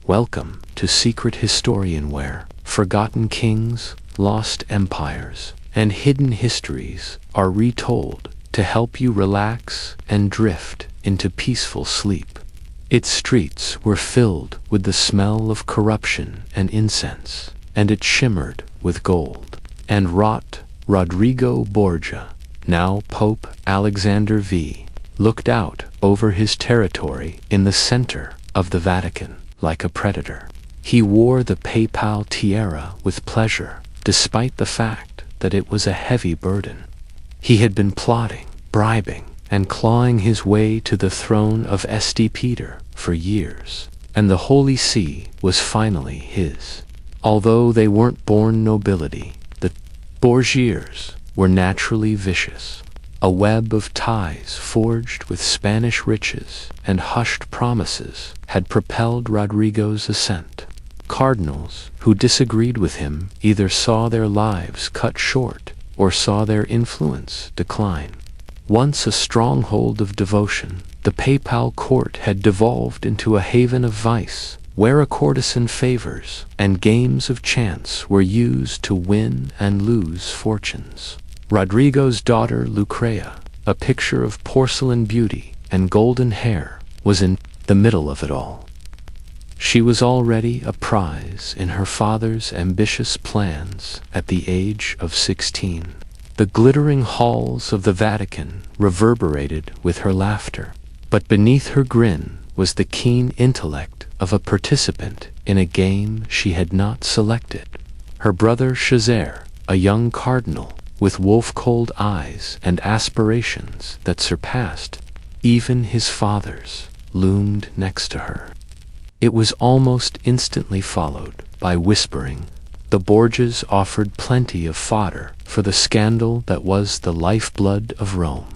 Welcome to Secret Historian, where forgotten kings, lost empires, and hidden histories are retold to help you relax and drift into peaceful sleep. Its streets were filled with the smell of corruption and incense, and it shimmered with gold. And Rodrigo Borgia, now Pope Alexander V, looked out over his territory in the center of the Vatican like a predator. He wore the papal tiara with pleasure, despite the fact that it was a heavy burden. He had been plotting, bribing, and clawing his way to the throne of St. Peter for years, and the Holy See was finally his. Although they weren't born nobility, the Borgias were naturally vicious. A web of ties forged with Spanish riches and hushed promises had propelled Rodrigo's ascent. Cardinals who disagreed with him either saw their lives cut short or saw their influence decline. Once a stronghold of devotion, the papal court had devolved into a haven of vice, where courtesan favors and games of chance were used to win and lose fortunes. Rodrigo's daughter Lucrea, a picture of porcelain beauty and golden hair, was in the middle of it all. She was already a prize in her father's ambitious plans at the age of 16. The glittering halls of the Vatican reverberated with her laughter, but beneath her grin was the keen intellect of a participant in a game she had not selected. Her brother Cesare, a young cardinal with wolf-cold eyes and aspirations that surpassed even his father's, loomed next to her. It was almost instantly followed by whispering. The Borgias offered plenty of fodder for the scandal that was the lifeblood of Rome.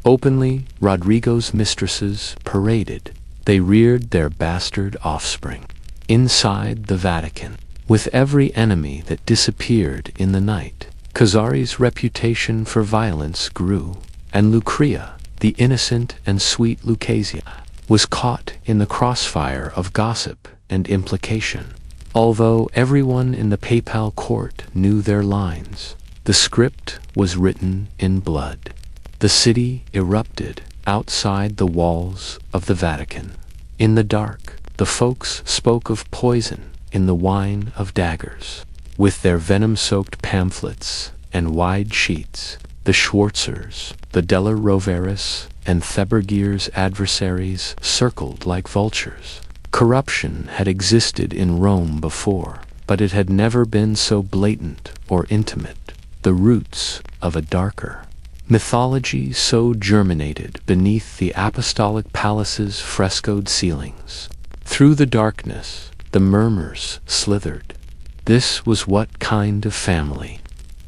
Openly, Rodrigo's mistresses paraded. They reared their bastard offspring. Inside the Vatican, with every enemy that disappeared in the night, Cesari's reputation for violence grew, and Lucrea, the innocent and sweet Lucrezia, was caught in the crossfire of gossip and implication. Although everyone in the papal court knew their lines, the script was written in blood. The city erupted outside the walls of the Vatican. In the dark, the folks spoke of poison in the wine of daggers. With their venom-soaked pamphlets and wide sheets, the Schwarzers, the Della Roveris, and Thebergier's adversaries circled like vultures. Corruption had existed in Rome before, but it had never been so blatant or intimate. The roots of a darker mythology so germinated beneath the apostolic palace's frescoed ceilings. Through the darkness, the murmurs slithered. This was what kind of family?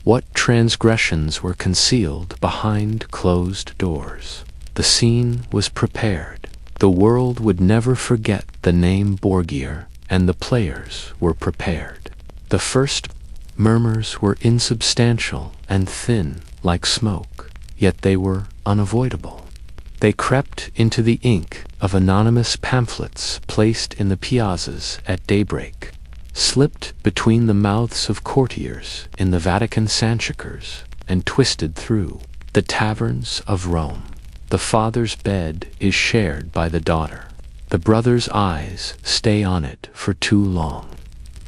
What transgressions were concealed behind closed doors? The scene was prepared. The world would never forget the name Borgia, and the players were prepared. The first murmurs were insubstantial and thin like smoke, yet they were unavoidable. They crept into the ink of anonymous pamphlets placed in the piazzas at daybreak, slipped between the mouths of courtiers in the Vatican sanchakers, and twisted through the taverns of Rome. The father's bed is shared by the daughter. The brother's eyes stay on it for too long.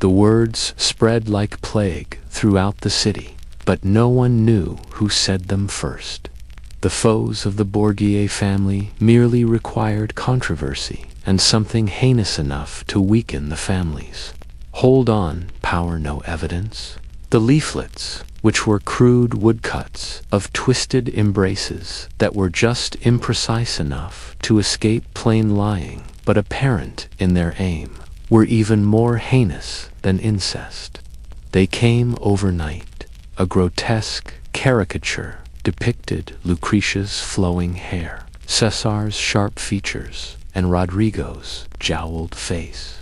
The words spread like plague throughout the city, but no one knew who said them first. The foes of the Borgia family merely required controversy and something heinous enough to weaken the families. Hold on, power no evidence. The leaflets, which were crude woodcuts of twisted embraces that were just imprecise enough to escape plain lying but apparent in their aim, were even more heinous than incest. They came overnight. A grotesque caricature depicted Lucretia's flowing hair, Cesar's sharp features, and Rodrigo's jowled face.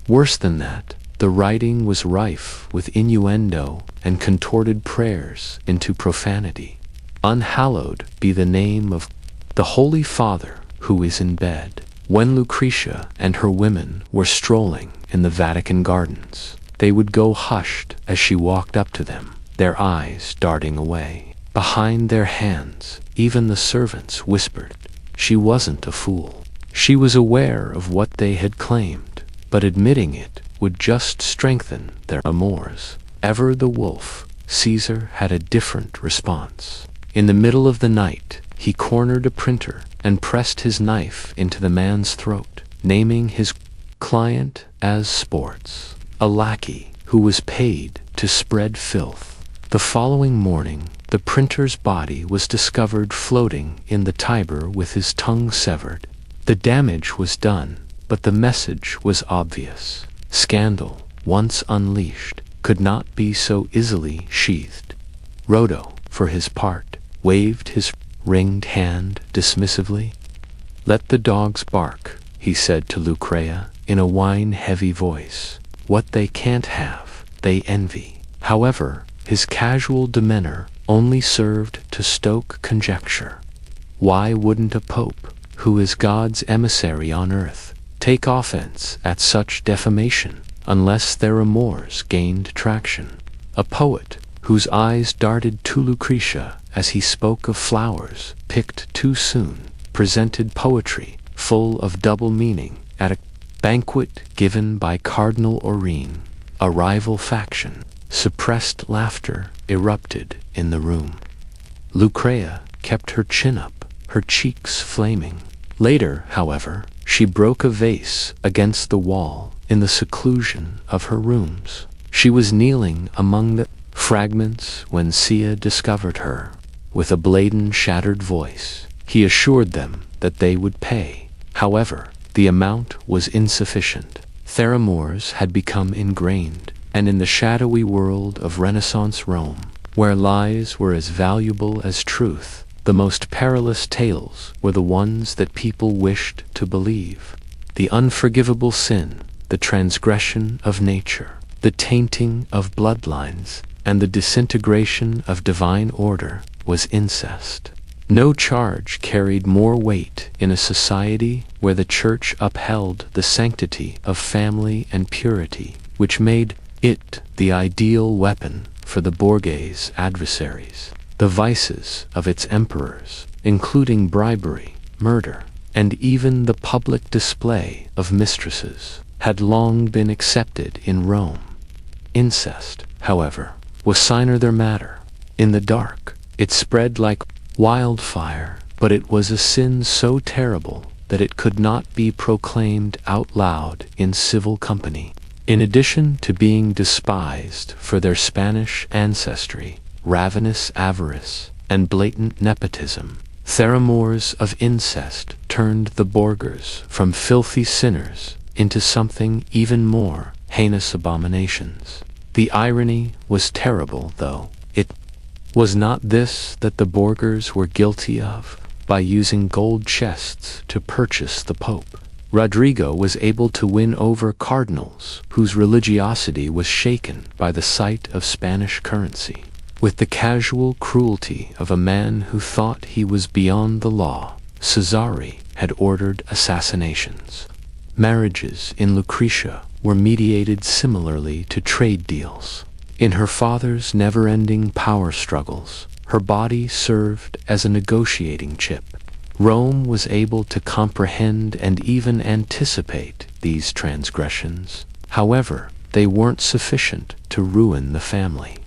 Worse than that, the writing was rife with innuendo and contorted prayers into profanity. Unhallowed be the name of the Holy Father who is in bed. When Lucretia and her women were strolling in the Vatican gardens, they would go hushed as she walked up to them, their eyes darting away. Behind their hands, even the servants whispered, she wasn't a fool. She was aware of what they had claimed, but admitting it would just strengthen their amours. Ever the wolf, Caesar had a different response. In the middle of the night, he cornered a printer and pressed his knife into the man's throat, naming his client as Sports, a lackey who was paid to spread filth. The following morning, the printer's body was discovered floating in the Tiber with his tongue severed. The damage was done, but the message was obvious. Scandal, once unleashed, could not be so easily sheathed. Rhodo, for his part, waved his ringed hand dismissively. Let the dogs bark, he said to Lucretia in a wine-heavy voice. What they can't have, they envy. However, his casual demeanor only served to stoke conjecture. Why wouldn't a pope, who is God's emissary on earth, take offense at such defamation, unless their amours gained traction? A poet, whose eyes darted to Lucretia as he spoke of flowers picked too soon, presented poetry full of double meaning at a banquet given by Cardinal Orine. A rival faction. Suppressed laughter erupted in the room. Lucretia kept her chin up, her cheeks flaming. Later, however, she broke a vase against the wall in the seclusion of her rooms. She was kneeling among the fragments when Sia discovered her. With a blatant, shattered voice, he assured them that they would pay. However, the amount was insufficient. Their amours had become ingrained, and in the shadowy world of Renaissance Rome, where lies were as valuable as truth, the most perilous tales were the ones that people wished to believe. The unforgivable sin, the transgression of nature, the tainting of bloodlines, and the disintegration of divine order was incest. No charge carried more weight in a society where the Church upheld the sanctity of family and purity, which made it the ideal weapon for the Borgia's adversaries. The vices of its emperors, including bribery, murder, and even the public display of mistresses, had long been accepted in Rome. Incest, however, was their matter. In the dark, it spread like wildfire, but it was a sin so terrible that it could not be proclaimed out loud in civil company. In addition to being despised for their Spanish ancestry, ravenous avarice, and blatant nepotism, their amours of incest turned the Borgias from filthy sinners into something even more heinous abominations. The irony was terrible, though. It was not this that the Borgias were guilty of. By using gold chests to purchase the Pope, Rodrigo was able to win over cardinals whose religiosity was shaken by the sight of Spanish currency. With the casual cruelty of a man who thought he was beyond the law, Cesare had ordered assassinations. Marriages in Lucretia were mediated similarly to trade deals. In her father's never-ending power struggles, her body served as a negotiating chip. Rome was able to comprehend and even anticipate these transgressions. However, they weren't sufficient to ruin the family.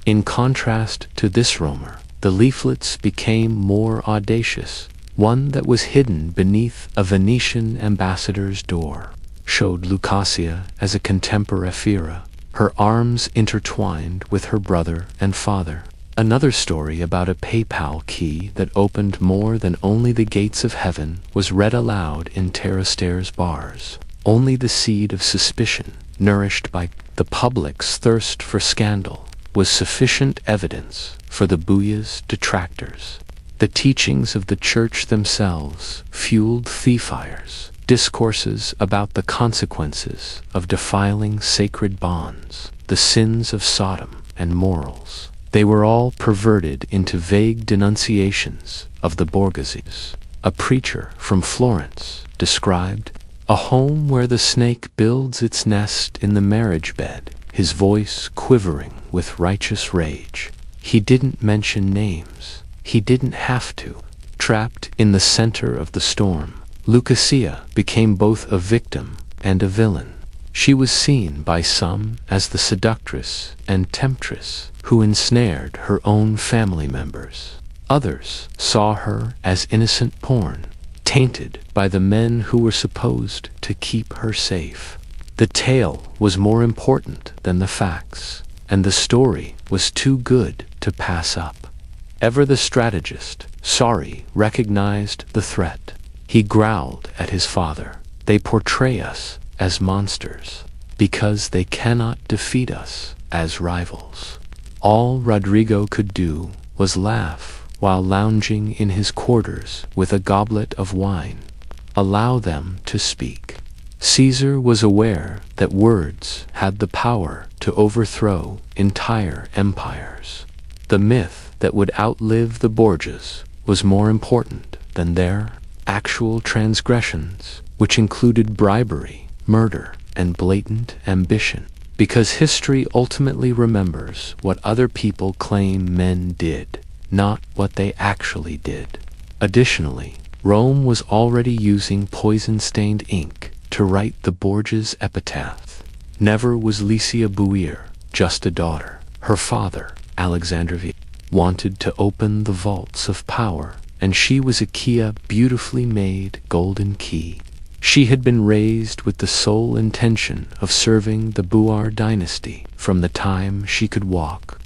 In contrast to this Romer, the leaflets became more audacious. One that was hidden beneath a Venetian ambassador's door showed Lucasia as a contempora, her arms intertwined with her brother and father. Another story about a PayPal key that opened more than only the gates of heaven was read aloud in Terrastair's bars. Only the seed of suspicion, nourished by the public's thirst for scandal, was sufficient evidence for the Borgia's detractors. The teachings of the Church themselves fueled thief-fires, discourses about the consequences of defiling sacred bonds, the sins of Sodom and morals. They were all perverted into vague denunciations of the Borgias. A preacher from Florence described, a home where the snake builds its nest in the marriage bed, his voice quivering with righteous rage. He didn't mention names. He didn't have to. Trapped in the center of the storm, Lucasia became both a victim and a villain. She was seen by some as the seductress and temptress who ensnared her own family members. Others saw her as innocent pawn, tainted by the men who were supposed to keep her safe. The tale was more important than the facts, and the story was too good to pass up. Ever the strategist, Sari recognized the threat. He growled at his father. They portray us as monsters because they cannot defeat us as rivals. All Rodrigo could do was laugh while lounging in his quarters with a goblet of wine. Allow them to speak. Caesar was aware that words had the power to overthrow entire empires. The myth that would outlive the Borgias was more important than their actual transgressions, which included bribery, murder, and blatant ambition, because history ultimately remembers what other people claim men did, not what they actually did. Additionally, Rome was already using poison-stained ink to write the Borgias' epitaph. Never was Lycia Buir just a daughter. Her father, Alexander V, wanted to open the vaults of power, and she was a Kia beautifully made golden key. She had been raised with the sole intention of serving the Buar dynasty from the time she could walk.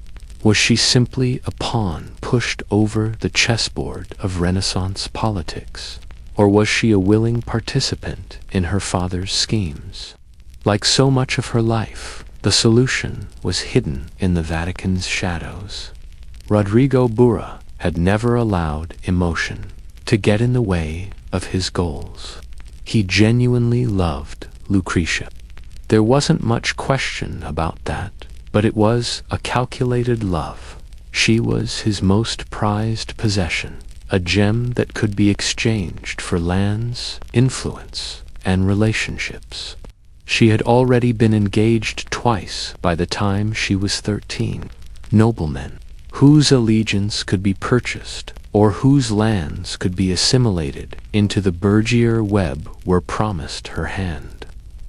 Was she simply a pawn pushed over the chessboard of Renaissance politics? Or was she a willing participant in her father's schemes? Like so much of her life, the solution was hidden in the Vatican's shadows. Rodrigo Borgia had never allowed emotion to get in the way of his goals. He genuinely loved Lucretia. There wasn't much question about that, but it was a calculated love. She was his most prized possession, a gem that could be exchanged for lands, influence, and relationships. She had already been engaged twice by the time she was 13. Noblemen whose allegiance could be purchased or whose lands could be assimilated into the Borgia web were promised her hand.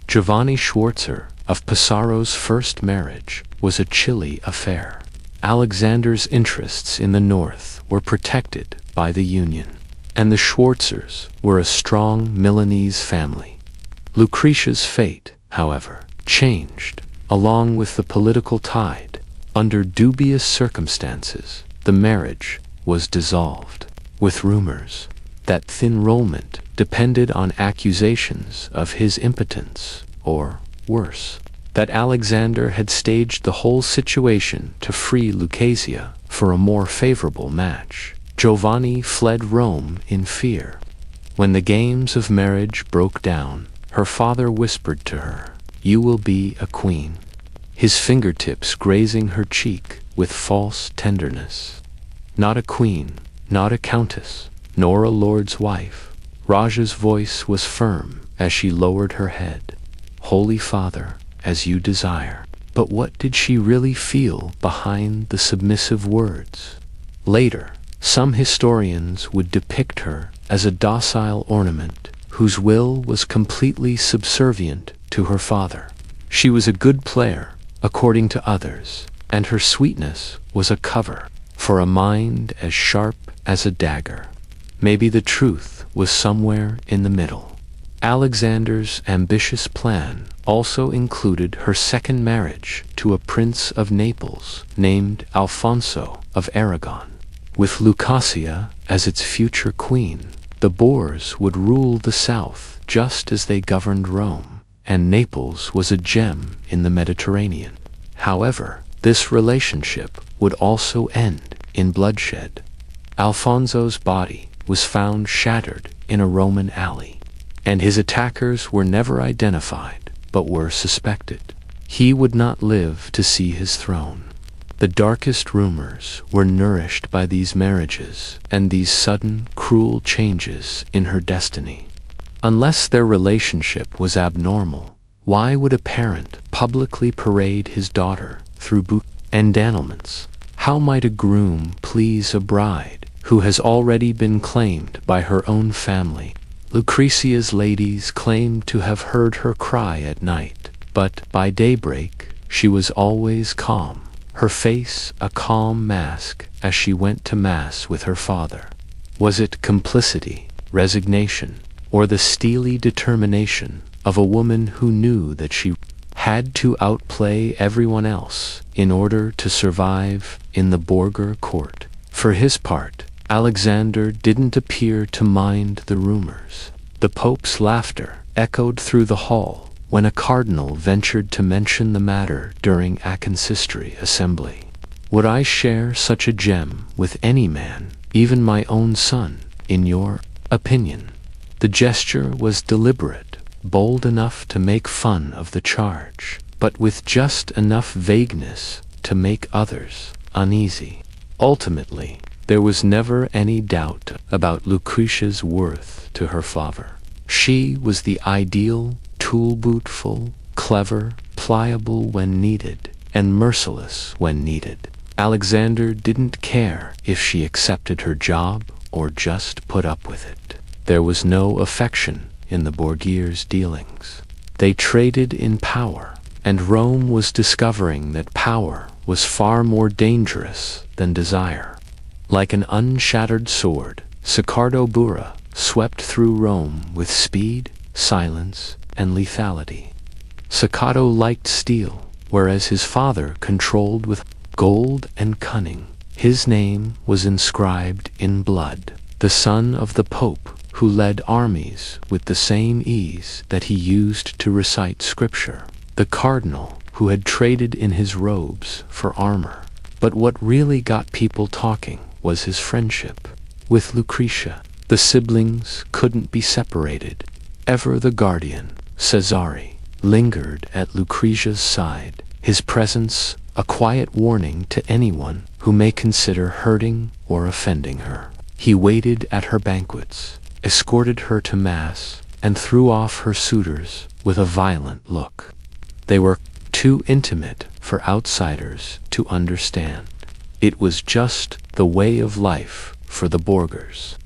Giovanni Schwarzer of Pissarro's first marriage was a chilly affair. Alexander's interests in the north were protected by the Union, and the Schwarzers were a strong Milanese family. Lucretia's fate, however, changed along with the political tide. Under dubious circumstances, the marriage was dissolved, with rumors that thinrollment depended on accusations of his impotence, or worse, that Alexander had staged the whole situation to free Lucasia for a more favorable match. Giovanni fled Rome in fear. When the games of marriage broke down, her father whispered to her, "You will be a queen," his fingertips grazing her cheek with false tenderness. Not a queen, not a countess, nor a lord's wife. Raja's voice was firm as she lowered her head. "Holy Father, as you desire." But what did she really feel behind the submissive words? Later, some historians would depict her as a docile ornament whose will was completely subservient to her father. She was a good player, according to others, and her sweetness was a cover for a mind as sharp as a dagger. Maybe the truth was somewhere in the middle. Alexander's ambitious plan also included her second marriage to a prince of Naples named Alfonso of Aragon. With Lucasia as its future queen, the Boers would rule the south just as they governed Rome, and Naples was a gem in the Mediterranean. However, this relationship would also end in bloodshed. Alfonso's body was found shattered in a Roman alley, and his attackers were never identified but were suspected. He would not live to see his throne. The darkest rumors were nourished by these marriages and these sudden, cruel changes in her destiny. Unless their relationship was abnormal, why would a parent publicly parade his daughter through booths and denouements? How might a groom please a bride who has already been claimed by her own family? Lucretia's ladies claimed to have heard her cry at night, but by daybreak she was always calm, her face a calm mask as she went to mass with her father. Was it complicity, resignation, or the steely determination of a woman who knew that she had to outplay everyone else in order to survive in the Borgia court? For his part, Alexander didn't appear to mind the rumors. The Pope's laughter echoed through the hall when a cardinal ventured to mention the matter during a consistory assembly. Would I share such a gem with any man, even my own son, in your opinion? The gesture was deliberate, bold enough to make fun of the charge, but with just enough vagueness to make others uneasy. Ultimately, there was never any doubt about Lucretia's worth to her father. She was the ideal, tool-bootful, clever, pliable when needed, and merciless when needed. Alexander didn't care if she accepted her job or just put up with it. There was no affection in the Borgias' dealings. They traded in power, and Rome was discovering that power was far more dangerous than desire. Like an unshattered sword, Sicardo Burra swept through Rome with speed, silence, and lethality. Sicardo liked steel, whereas his father controlled with gold and cunning. His name was inscribed in blood. The son of the Pope, who led armies with the same ease that he used to recite scripture. The cardinal, who had traded in his robes for armor. But what really got people talking was his friendship with Lucretia. The siblings couldn't be separated. Ever the guardian, Cesare, lingered at Lucretia's side, his presence a quiet warning to anyone who may consider hurting or offending her. He waited at her banquets, escorted her to mass, and threw off her suitors with a violent look. They were too intimate for outsiders to understand. It was just the way of life for the Borgias.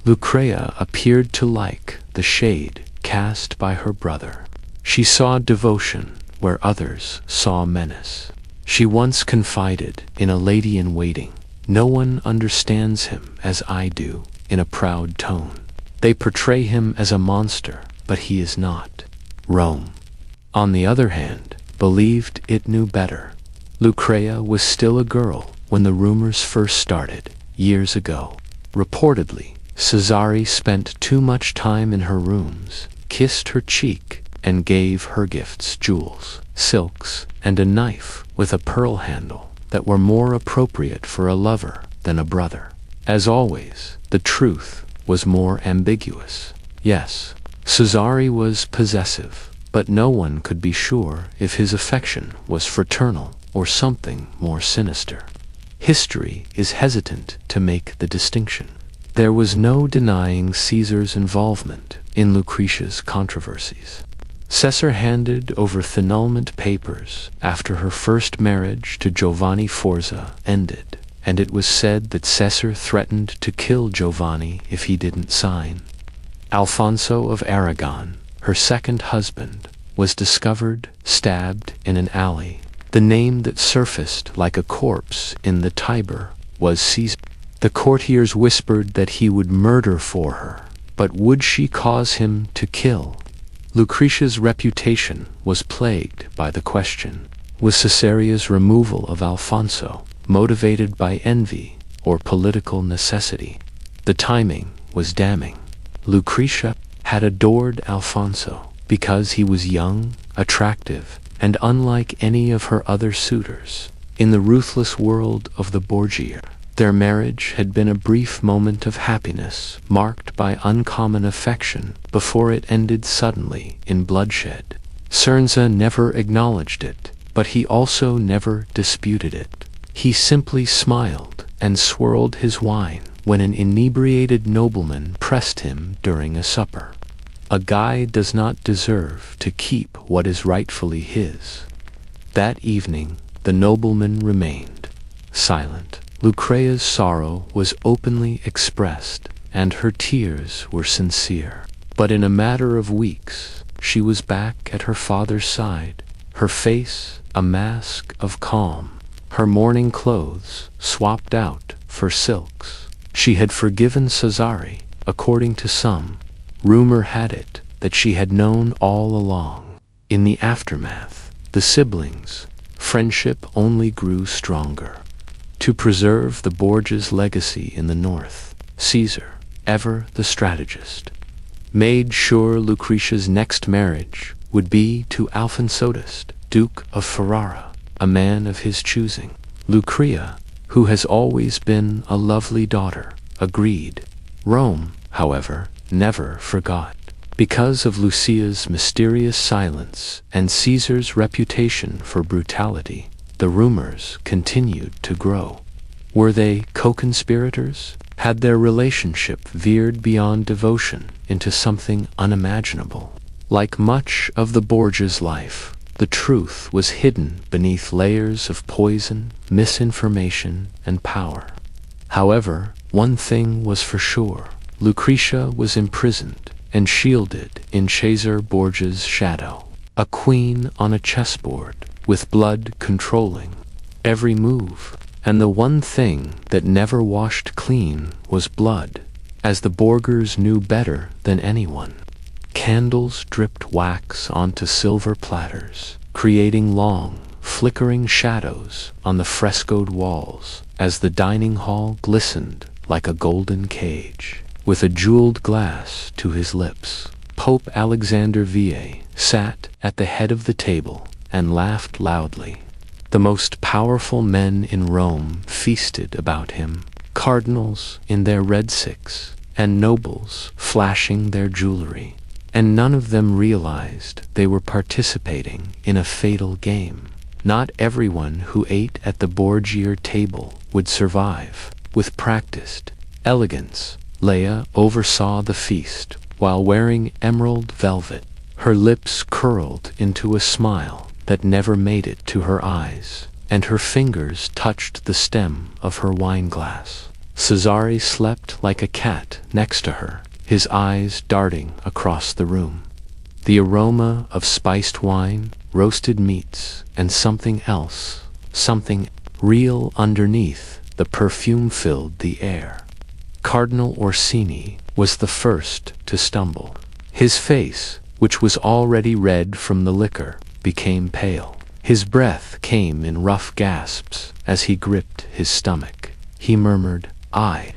Lucretia appeared to like the shade cast by her brother. She saw devotion where others saw menace. She once confided in a lady-in-waiting, "No one understands him as I do," in a proud tone. They portray him as a monster, but he is not. Rome, on the other hand, believed it knew better. Lucretia was still a girl when the rumors first started, years ago. Reportedly, Cesare spent too much time in her rooms, kissed her cheek, and gave her gifts, jewels, silks, and a knife with a pearl handle that were more appropriate for a lover than a brother. As always, the truth was more ambiguous. Yes, Cesare was possessive, but no one could be sure if his affection was fraternal or something more sinister. History is hesitant to make the distinction. There was no denying Caesar's involvement in Lucretia's controversies. Caesar handed over annulment papers after her first marriage to Giovanni Forza ended, and it was said that Caesar threatened to kill Giovanni if he didn't sign. Alfonso of Aragon, her second husband, was discovered stabbed in an alley. The name that surfaced like a corpse in the Tiber was Caesar. The courtiers whispered that he would murder for her, but would she cause him to kill? Lucretia's reputation was plagued by the question. Was Caesarea's removal of Alfonso motivated by envy or political necessity? The timing was damning. Lucretia had adored Alfonso because he was young, attractive, and unlike any of her other suitors. In the ruthless world of the Borgia, their marriage had been a brief moment of happiness marked by uncommon affection before it ended suddenly in bloodshed. Cernza never acknowledged it, but he also never disputed it. He simply smiled and swirled his wine when an inebriated nobleman pressed him during a supper. A guy does not deserve to keep what is rightfully his. That evening, the nobleman remained silent. Lucrea's sorrow was openly expressed, and her tears were sincere. But in a matter of weeks, she was back at her father's side, her face a mask of calm, her mourning clothes swapped out for silks. She had forgiven Cesare, according to some. Rumor had it that she had known all along. In the aftermath, the siblings' friendship only grew stronger. To preserve the Borgia's legacy in the north, Caesar, ever the strategist, made sure Lucretia's next marriage would be to Alfonsotus, Duke of Ferrara, a man of his choosing. Lucrea, who has always been a lovely daughter, agreed. Rome, however, never forgot. Because of Lucia's mysterious silence and Caesar's reputation for brutality, the rumors continued to grow. Were they co-conspirators? Had their relationship veered beyond devotion into something unimaginable? Like much of the Borgia's life, the truth was hidden beneath layers of poison, misinformation, and power. However, one thing was for sure. Lucretia was imprisoned and shielded in Cesare Borgia's shadow, a queen on a chessboard, with blood controlling every move. And the one thing that never washed clean was blood, as the Borgias knew better than anyone. Candles dripped wax onto silver platters, creating long, flickering shadows on the frescoed walls, as the dining hall glistened like a golden cage. With a jeweled glass to his lips, Pope Alexander VIII sat at the head of the table and laughed loudly. The most powerful men in Rome feasted about him, cardinals in their red silks, and nobles flashing their jewelry, and none of them realized they were participating in a fatal game. Not everyone who ate at the Borgia table would survive. With practiced elegance, Leia oversaw the feast while wearing emerald velvet, her lips curled into a smile that never made it to her eyes, and her fingers touched the stem of her wineglass. Cesare slept like a cat next to her, his eyes darting across the room. The aroma of spiced wine, roasted meats, and something else, something real underneath the perfume filled the air. Cardinal Orsini was the first to stumble. His face, which was already red from the liquor, became pale. His breath came in rough gasps as he gripped his stomach. He murmured, I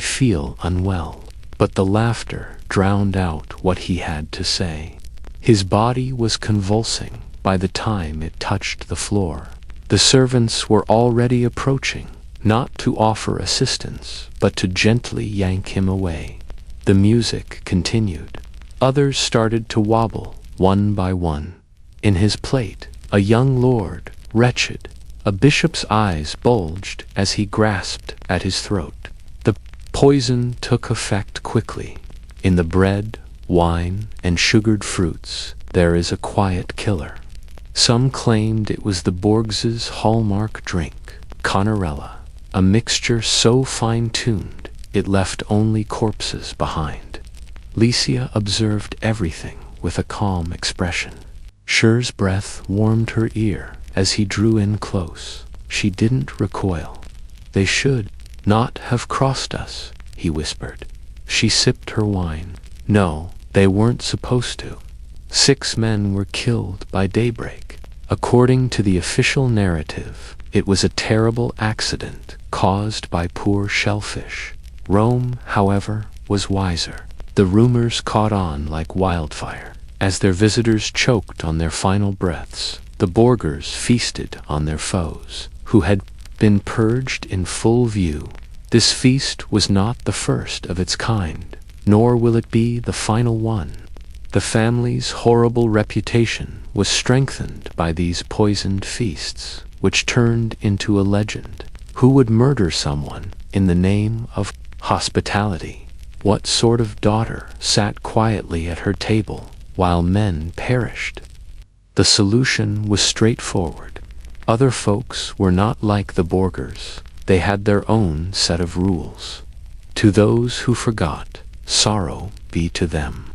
feel unwell." But the laughter drowned out what he had to say. His body was convulsing by the time it touched the floor. The servants were already approaching, not to offer assistance, but to gently yank him away. The music continued. Others started to wobble, one by one. In his plate, a young lord, wretched, a bishop's eyes bulged as he grasped at his throat. The poison took effect quickly. In the bread, wine, and sugared fruits, there is a quiet killer. Some claimed it was the Borgias' hallmark drink, Conarella, a mixture so fine-tuned it left only corpses behind. Licia observed everything with a calm expression. Cher's breath warmed her ear as he drew in close. She didn't recoil. "They should not have crossed us," he whispered. She sipped her wine. "No, they weren't supposed to. 6 men were killed by daybreak. According to the official narrative, it was a terrible accident caused by poor shellfish. Rome, however, was wiser. The rumors caught on like wildfire. As their visitors choked on their final breaths, the Borgias feasted on their foes, who had been purged in full view. This feast was not the first of its kind, nor will it be the final one. The family's horrible reputation was strengthened by these poisoned feasts, which turned into a legend. Who would murder someone in the name of hospitality? What sort of daughter sat quietly at her table while men perished? The solution was straightforward. Other folks were not like the Borgias. They had their own set of rules. To those who forgot, sorrow be to them.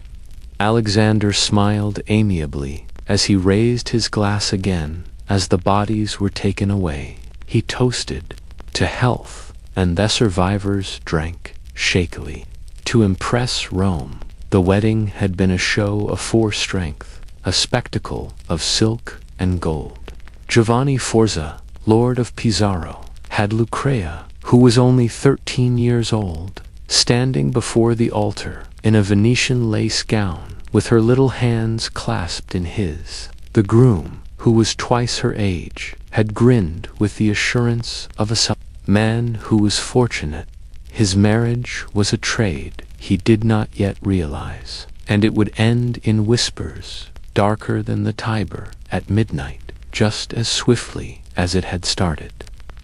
Alexander smiled amiably as he raised his glass again. As the bodies were taken away, he toasted to health, and the survivors drank shakily. To impress Rome, the wedding had been a show of strength, a spectacle of silk and gold. Giovanni Forza, Lord of Pizarro, had Lucrezia, who was only 13 years old, standing before the altar in a Venetian lace gown, with her little hands clasped in his. The groom, who was twice her age, had grinned with the assurance of a man who was fortunate. His marriage was a trade he did not yet realize, and it would end in whispers, darker than the Tiber, at midnight, just as swiftly as it had started.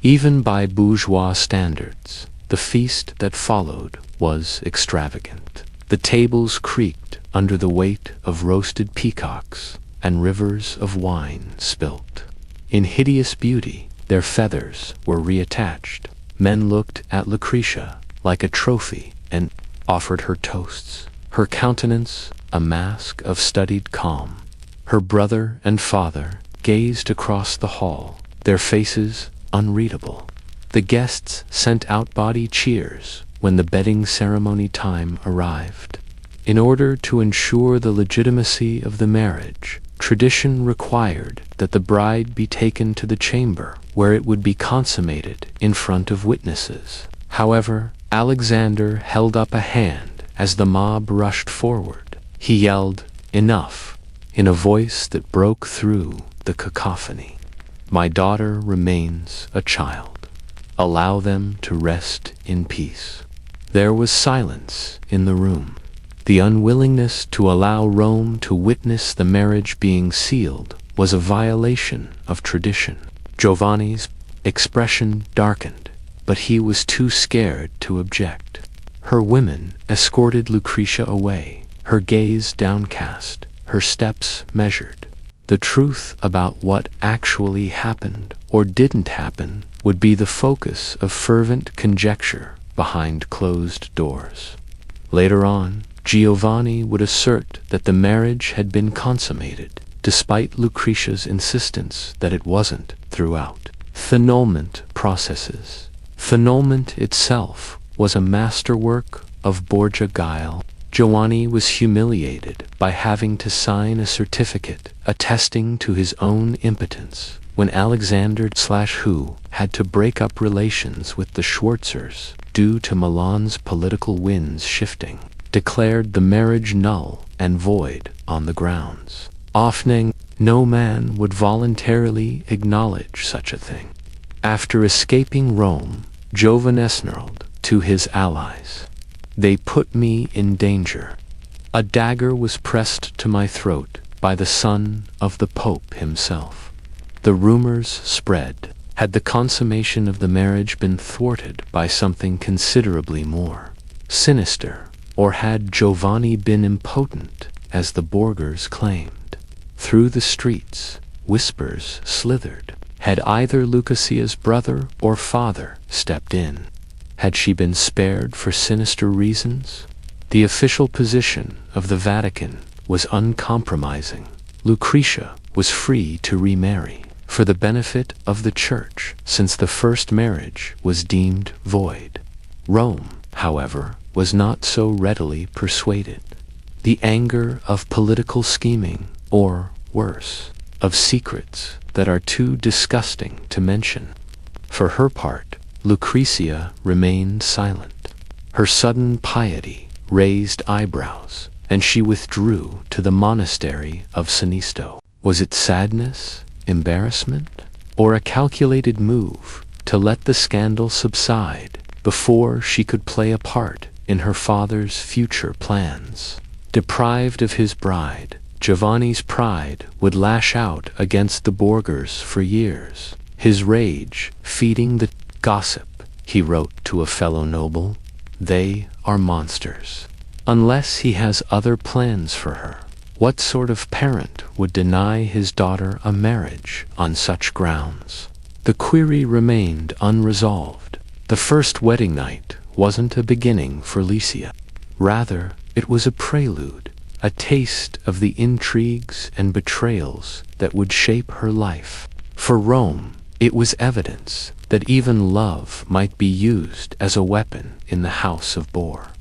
Even by bourgeois standards, the feast that followed was extravagant. The tables creaked under the weight of roasted peacocks, and rivers of wine spilt. In hideous beauty, their feathers were reattached. Men looked at Lucretia like a trophy and offered her toasts. Her countenance a mask of studied calm. Her brother and father gazed across the hall, their faces unreadable. The guests sent out body cheers when the bedding ceremony time arrived. In order to ensure the legitimacy of the marriage, tradition required that the bride be taken to the chamber where it would be consummated in front of witnesses. However, Alexander held up a hand as the mob rushed forward. He yelled, "Enough," in a voice that broke through the cacophony. "My daughter remains a child. Allow them to rest in peace." There was silence in the room. The unwillingness to allow Rome to witness the marriage being sealed was a violation of tradition. Giovanni's expression darkened, but he was too scared to object. Her women escorted Lucretia away, her gaze downcast, her steps measured. The truth about what actually happened or didn't happen would be the focus of fervent conjecture behind closed doors. Later on, Giovanni would assert that the marriage had been consummated, despite Lucretia's insistence that it wasn't throughout. Annulment processes. Annulment itself was a masterwork of Borgia guile. Giovanni was humiliated by having to sign a certificate attesting to his own impotence when Alexander/who had to break up relations with the Schwarzers due to Milan's political winds shifting, declared the marriage null and void on the grounds. Often, no man would voluntarily acknowledge such a thing. After escaping Rome, Giovanni snarled to his allies, "They put me in danger. A dagger was pressed to my throat by the son of the Pope himself." The rumors spread. Had the consummation of the marriage been thwarted by something considerably more sinister, or had Giovanni been impotent, as the Borgias claimed? Through the streets, whispers slithered. Had either Lucrezia's brother or father stepped in? Had she been spared for sinister reasons? The official position of the Vatican was uncompromising. Lucretia was free to remarry for the benefit of the Church, since the first marriage was deemed void. Rome, however, was not so readily persuaded. The anger of political scheming, or worse, of secrets that are too disgusting to mention. For her part, Lucrezia remained silent. Her sudden piety raised eyebrows, and she withdrew to the monastery of Sinisto. Was it sadness, embarrassment, or a calculated move to let the scandal subside before she could play a part in her father's future plans? Deprived of his bride, Giovanni's pride would lash out against the Borgias for years, his rage feeding the gossip. He wrote to a fellow noble, "They are monsters. Unless he has other plans for her. What sort of parent would deny his daughter a marriage on such grounds? The query remained unresolved. The first wedding night wasn't a beginning for Lucia. Rather, it was a prelude, a taste of the intrigues and betrayals that would shape her life. For Rome, it was evidence that even love might be used as a weapon in the House of Borgia.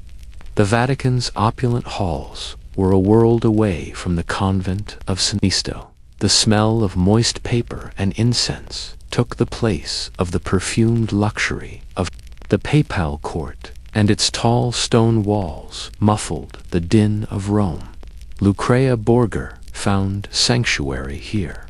The Vatican's opulent halls were a world away from the convent of San Isto. The smell of moist paper and incense took the place of the perfumed luxury of the papal court, and its tall stone walls muffled the din of Rome. Rodrigo Borgia found sanctuary here,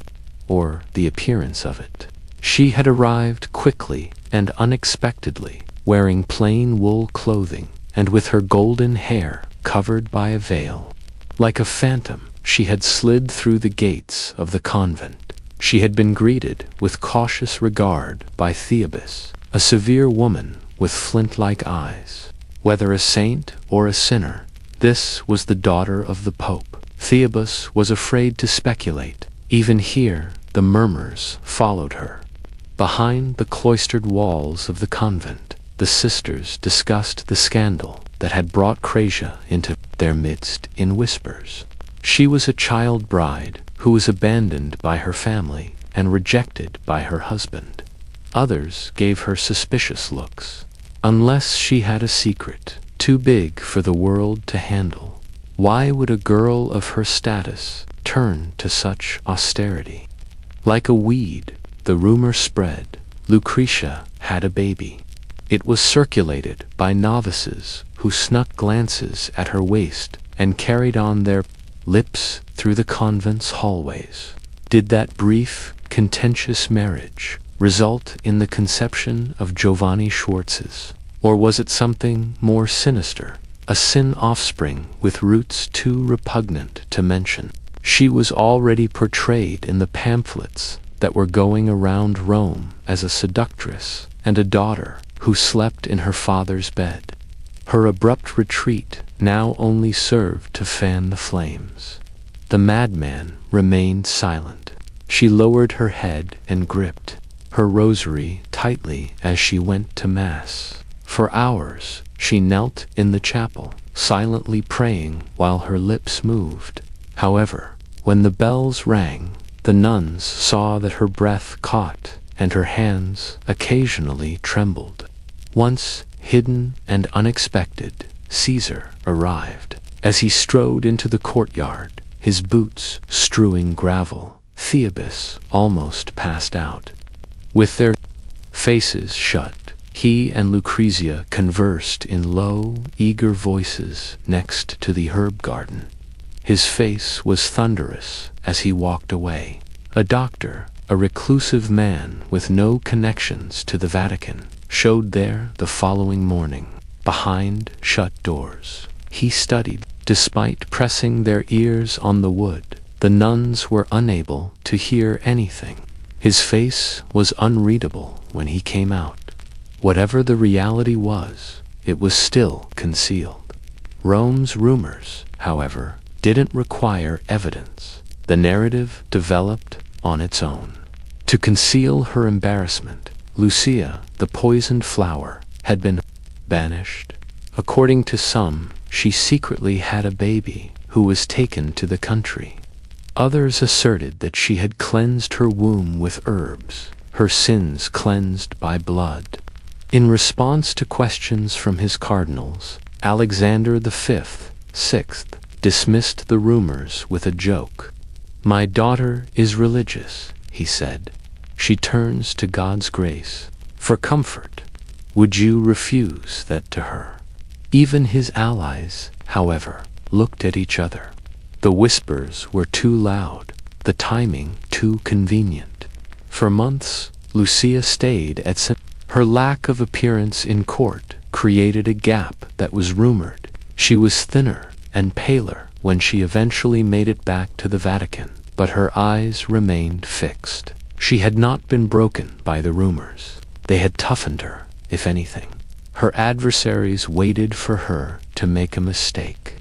or the appearance of it. She had arrived quickly and unexpectedly, wearing plain wool clothing, and with her golden hair covered by a veil. Like a phantom, she had slid through the gates of the convent. She had been greeted with cautious regard by Theobis, a severe woman with flint-like eyes. Whether a saint or a sinner, this was the daughter of the Pope. Theobis was afraid to speculate. Even here, the murmurs followed her. Behind the cloistered walls of the convent, the sisters discussed the scandal that had brought Crasia into their midst in whispers. She was a child bride who was abandoned by her family and rejected by her husband. Others gave her suspicious looks. Unless she had a secret too big for the world to handle, why would a girl of her status turn to such austerity? Like a weed, the rumor spread. Lucretia had a baby. It was circulated by novices who snuck glances at her waist and carried on their lips through the convent's hallways. Did that brief, contentious marriage result in the conception of Giovanni Schwartz's? Or was it something more sinister, a sin offspring with roots too repugnant to mention? She was already portrayed in the pamphlets that were going around Rome as a seductress and a daughter who slept in her father's bed. Her abrupt retreat now only served to fan the flames. The madman remained silent. She lowered her head and gripped her rosary tightly as she went to Mass. For hours, she knelt in the chapel, silently praying while her lips moved. However, when the bells rang, the nuns saw that her breath caught and her hands occasionally trembled. Once hidden and unexpected, Caesar arrived. As he strode into the courtyard, his boots strewing gravel, Theobis almost passed out. With their faces shut, he and Lucrezia conversed in low, eager voices next to the herb garden. His face was thunderous as he walked away. A doctor, a reclusive man with no connections to the Vatican, showed there the following morning. Behind shut doors, he studied. Despite pressing their ears on the wood, the nuns were unable to hear anything. His face was unreadable when he came out. Whatever the reality was, it was still concealed. Rome's rumors, however, didn't require evidence. The narrative developed on its own. To conceal her embarrassment, Lucia, the poisoned flower, had been banished. According to some, she secretly had a baby who was taken to the country. Others asserted that she had cleansed her womb with herbs, her sins cleansed by blood. In response to questions from his cardinals, Alexander V, Sixth, dismissed the rumors with a joke. "My daughter is religious," he said. "She turns to God's grace for comfort. Would you refuse that to her?" Even his allies, however, looked at each other. The whispers were too loud, the timing too convenient. For months, Lucia stayed at St. Her lack of appearance in court created a gap that was rumored. She was thinner and paler when she eventually made it back to the Vatican, but her eyes remained fixed. She had not been broken by the rumors. They had toughened her, if anything. Her adversaries waited for her to make a mistake.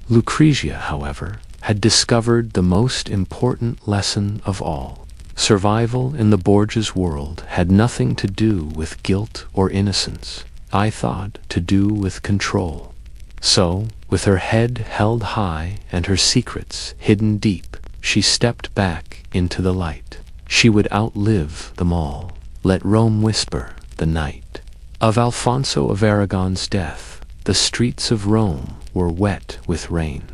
Lucrezia, however, had discovered the most important lesson of all. Survival in the Borgia's world had nothing to do with guilt or innocence. I thought to do with control. So, with her head held high and her secrets hidden deep, she stepped back into the light. She would outlive them all. Let Rome whisper the night. Of Alfonso of Aragon's death, the streets of Rome were wet with rain.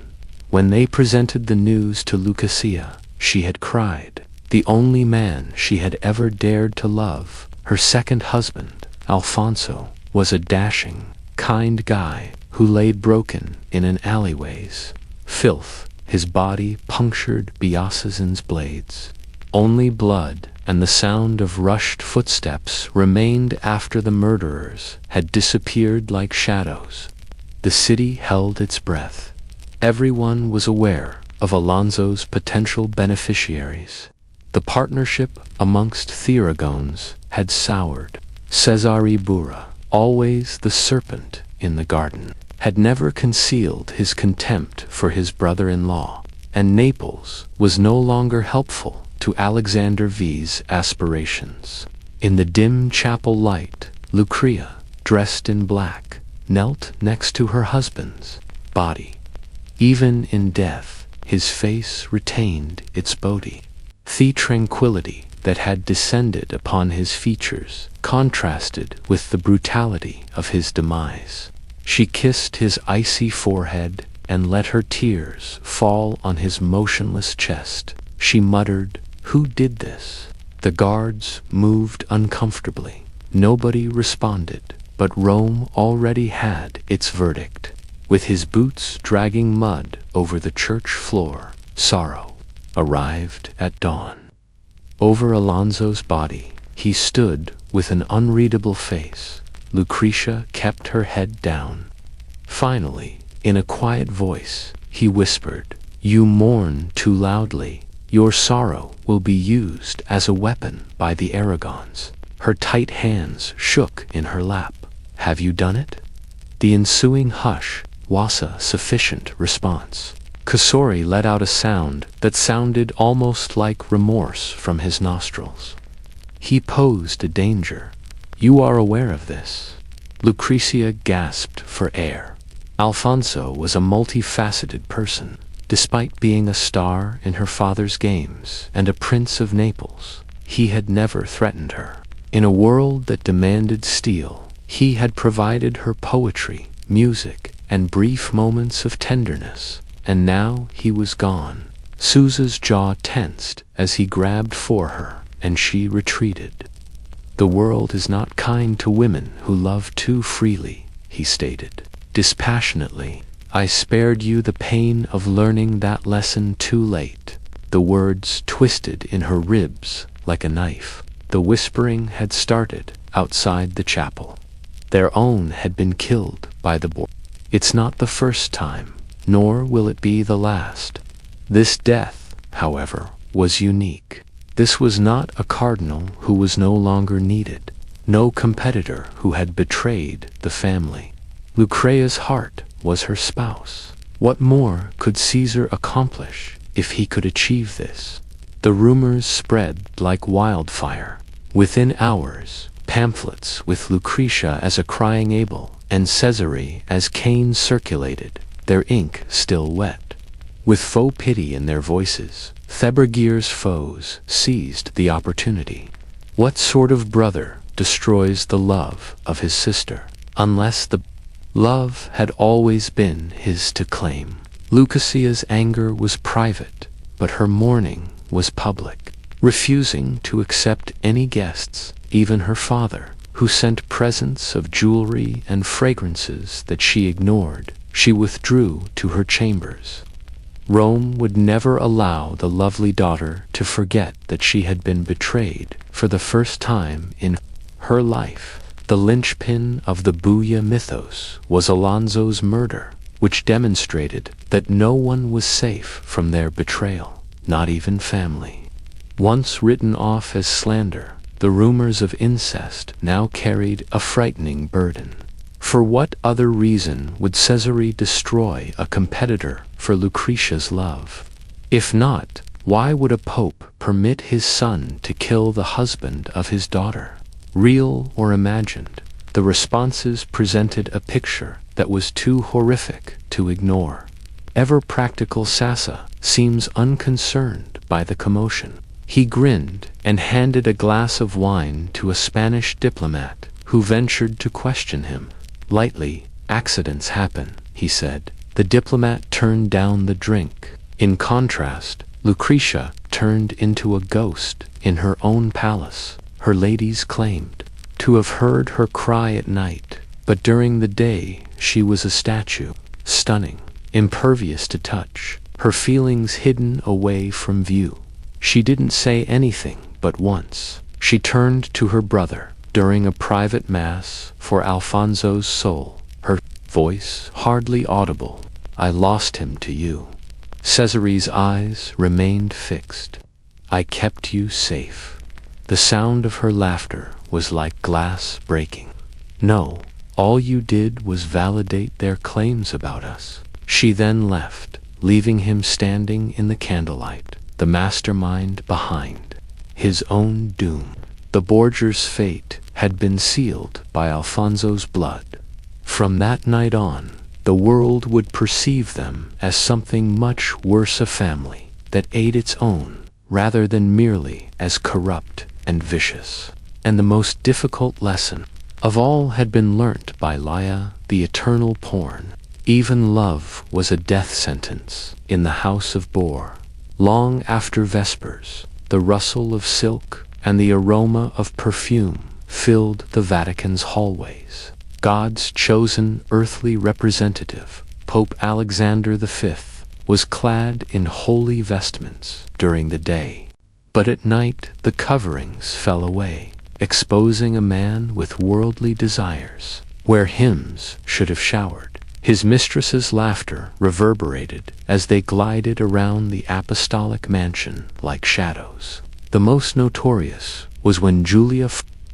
When they presented the news to Lucrezia, she had cried. The only man she had ever dared to love, her second husband, Alfonso, was a dashing, kind guy who laid broken in an alleyways. Filth, his body punctured Beasazin's blades. Only blood and the sound of rushed footsteps remained after the murderers had disappeared like shadows. The city held its breath. Everyone was aware of Alonso's potential beneficiaries. The partnership amongst Theragones had soured. Cesare Burra, always the serpent in the garden, had never concealed his contempt for his brother-in-law, and Naples was no longer helpful to Alexander V's aspirations. In the dim chapel light, Lucrezia, dressed in black, knelt next to her husband's body. Even in death, his face retained its beauty. The tranquility that had descended upon his features contrasted with the brutality of his demise. She kissed his icy forehead and let her tears fall on his motionless chest. She muttered, "Who did this?" The guards moved uncomfortably. Nobody responded, but Rome already had its verdict. With his boots dragging mud over the church floor, sorrow arrived at dawn. Over Alonso's body, he stood with an unreadable face. Lucrezia kept her head down. Finally, in a quiet voice, he whispered, "You mourn too loudly. Your sorrow will be used as a weapon by the Aragons." Her tight hands shook in her lap. "Have you done it?" The ensuing hush was a sufficient response. Cesare let out a sound that sounded almost like remorse from his nostrils. He posed a danger. "You are aware of this?" Lucrezia gasped for air. Alfonso was a multifaceted person. Despite being a star in her father's games and a prince of Naples, he had never threatened her. In a world that demanded steel, he had provided her poetry, music, and brief moments of tenderness. And now he was gone. Sousa's jaw tensed as he grabbed for her, and she retreated. "The world is not kind to women who love too freely," he stated. Dispassionately, "I spared you the pain of learning that lesson too late." The words twisted in her ribs like a knife. The whispering had started outside the chapel. Their own had been killed by the Borgia. It's not the first time, nor will it be the last. This death, however, was unique. This was not a cardinal who was no longer needed, no competitor who had betrayed the family. Lucrezia's heart was her spouse. What more could Caesar accomplish if he could achieve this? The rumors spread like wildfire. Within hours, pamphlets with Lucrezia as a crying Abel and Cesare as Cain circulated, their ink still wet. With faux pity in their voices, Thebergier's foes seized the opportunity. What sort of brother destroys the love of his sister, unless the love had always been his to claim? Lucrezia's anger was private, but her mourning was public. Refusing to accept any guests, even her father, who sent presents of jewelry and fragrances that she ignored, she withdrew to her chambers. Rome would never allow the lovely daughter to forget that she had been betrayed for the first time in her life. The linchpin of the Borgia mythos was Alonso's murder, which demonstrated that no one was safe from their betrayal, not even family. Once written off as slander, the rumors of incest now carried a frightening burden. For what other reason would Caesare destroy a competitor for Lucretia's love? If not, why would a pope permit his son to kill the husband of his daughter? Real or imagined, the responses presented a picture that was too horrific to ignore. Ever-practical Sassa seems unconcerned by the commotion. He grinned and handed a glass of wine to a Spanish diplomat who ventured to question him. Lightly, accidents happen, he said. The diplomat turned down the drink. In contrast, Lucretia turned into a ghost in her own palace. Her ladies claimed to have heard her cry at night, but during the day she was a statue, stunning, impervious to touch, her feelings hidden away from view. She didn't say anything but once. She turned to her brother during a private mass for Alfonso's soul, her voice hardly audible. "I lost him to you." Cesare's eyes remained fixed. "I kept you safe." The sound of her laughter was like glass breaking. "No, all you did was validate their claims about us." She then left, leaving him standing in the candlelight, the mastermind behind his own doom. The Borgia's fate had been sealed by Alfonso's blood. From that night on, the world would perceive them as something much worse, a family that ate its own, rather than merely as corrupt and vicious. And the most difficult lesson of all had been learnt by Laia, the eternal porn. Even love was a death sentence in the house of Bor. Long after Vespers, the rustle of silk and the aroma of perfume filled the Vatican's hallways. God's chosen earthly representative, Pope Alexander V, was clad in holy vestments during the day. But at night the coverings fell away, exposing a man with worldly desires, where hymns should have showered. His mistress's laughter reverberated as they glided around the apostolic mansion like shadows. The most notorious was when Julia,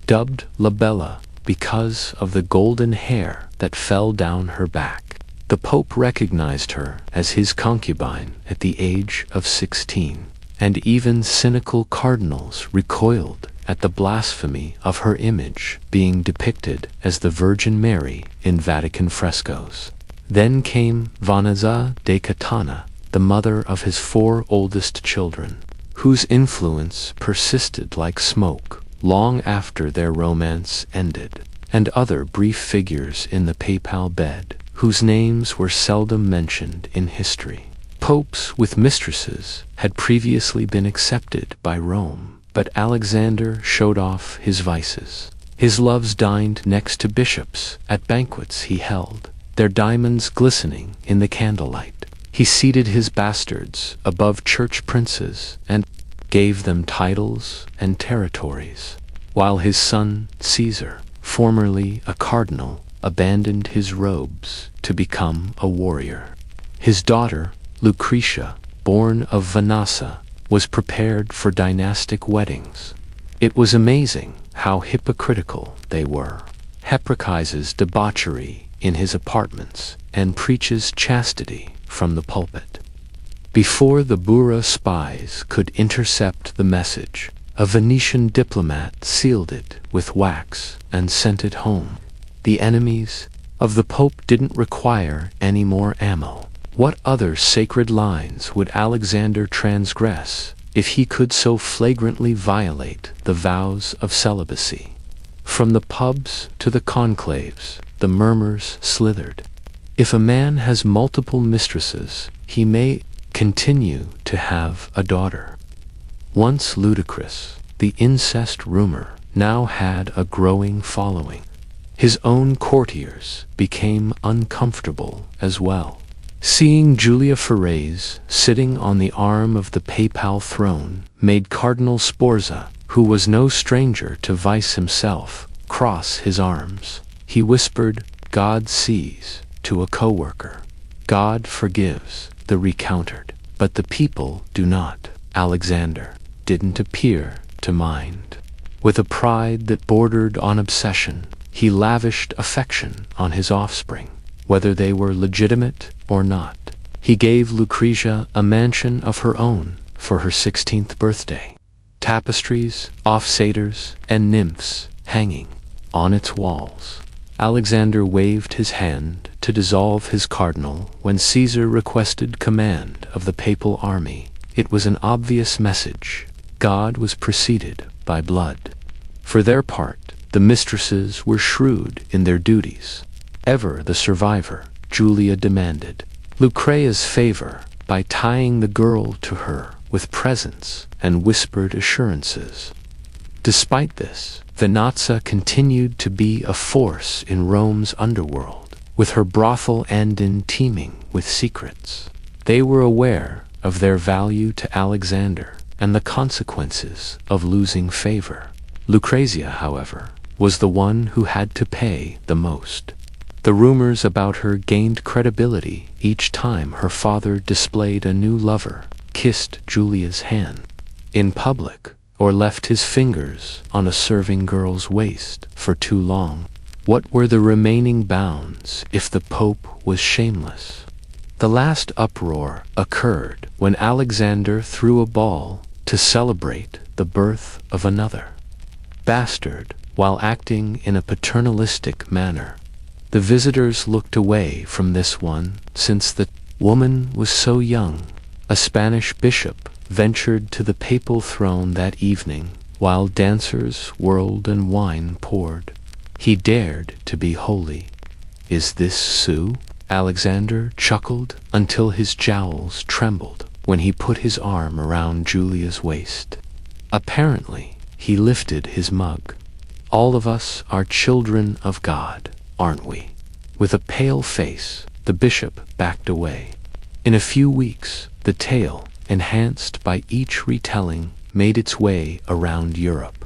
dubbed La Bella because of the golden hair that fell down her back. The Pope recognized her as his concubine at the age of 16, and even cynical cardinals recoiled at the blasphemy of her image being depicted as the Virgin Mary in Vatican frescoes. Then came Vanessa de Catana, the mother of his 4 oldest children, whose influence persisted like smoke long after their romance ended, and other brief figures in the papal bed, whose names were seldom mentioned in history. Popes with mistresses had previously been accepted by Rome, but Alexander showed off his vices. His loves dined next to bishops at banquets he held, their diamonds glistening in the candlelight. He seated his bastards above church princes and gave them titles and territories, while his son Caesar, formerly a cardinal, abandoned his robes to become a warrior. His daughter, Lucretia, born of Vanessa, was prepared for dynastic weddings. It was amazing how hypocritical they were. Heprachises debauchery in his apartments and preaches chastity from the pulpit. Before the Bura spies could intercept the message, a Venetian diplomat sealed it with wax and sent it home. The enemies of the Pope didn't require any more ammo. What other sacred lines would Alexander transgress if he could so flagrantly violate the vows of celibacy? From the pubs to the conclaves, the murmurs slithered. If a man has multiple mistresses, he may continue to have a daughter. Once ludicrous, the incest rumor now had a growing following. His own courtiers became uncomfortable as well. Seeing Julia Ferrez sitting on the arm of the papal throne made Cardinal Sforza, who was no stranger to vice himself, cross his arms. He whispered, "God sees," to a co-worker. "God forgives," the recountered, "but the people do not." Alexander didn't appear to mind. With a pride that bordered on obsession, he lavished affection on his offspring, whether they were legitimate or not. He gave Lucretia a mansion of her own for her 16th birthday. Tapestries, off-satyrs, and nymphs hanging on its walls. Alexander waved his hand to dissolve his cardinal when Caesar requested command of the papal army. It was an obvious message. God was preceded by blood. For their part, the mistresses were shrewd in their duties. Ever the survivor, Julia demanded Lucrea's favor by tying the girl to her with presents and whispered assurances. Despite this, Venazia continued to be a force in Rome's underworld, with her brothel and inn teeming with secrets. They were aware of their value to Alexander and the consequences of losing favor. Lucrezia, however, was the one who had to pay the most. The rumors about her gained credibility each time her father displayed a new lover, kissed Julia's hand in public, or left his fingers on a serving girl's waist for too long. What were the remaining bounds if the Pope was shameless? The last uproar occurred when Alexander threw a ball to celebrate the birth of another bastard while acting in a paternalistic manner. The visitors looked away from this one since the woman was so young. A Spanish bishop ventured to the papal throne that evening while dancers whirled and wine poured. He dared to be holy. Is this Sue? Alexander chuckled until his jowls trembled when he put his arm around Julia's waist. Apparently, he lifted his mug. All of us are children of God, aren't we? With a pale face, the bishop backed away. In a few weeks, the tale, enhanced by each retelling, made its way around Europe.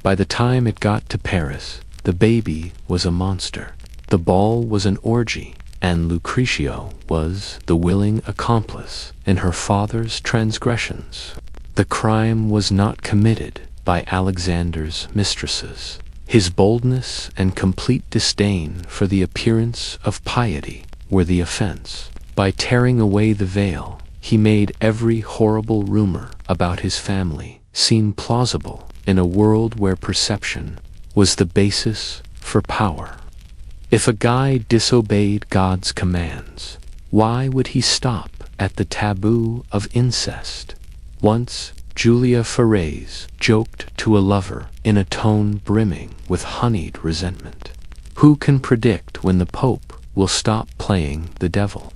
By the time it got to Paris, the baby was a monster. The ball was an orgy, and Lucretia was the willing accomplice in her father's transgressions. The crime was not committed by Alexander's mistresses. His boldness and complete disdain for the appearance of piety were the offense. By tearing away the veil, he made every horrible rumor about his family seem plausible in a world where perception was the basis for power. If a guy disobeyed God's commands, why would he stop at the taboo of incest? Once, Julia Ferrez joked to a lover in a tone brimming with honeyed resentment. Who can predict when the Pope will stop playing the devil?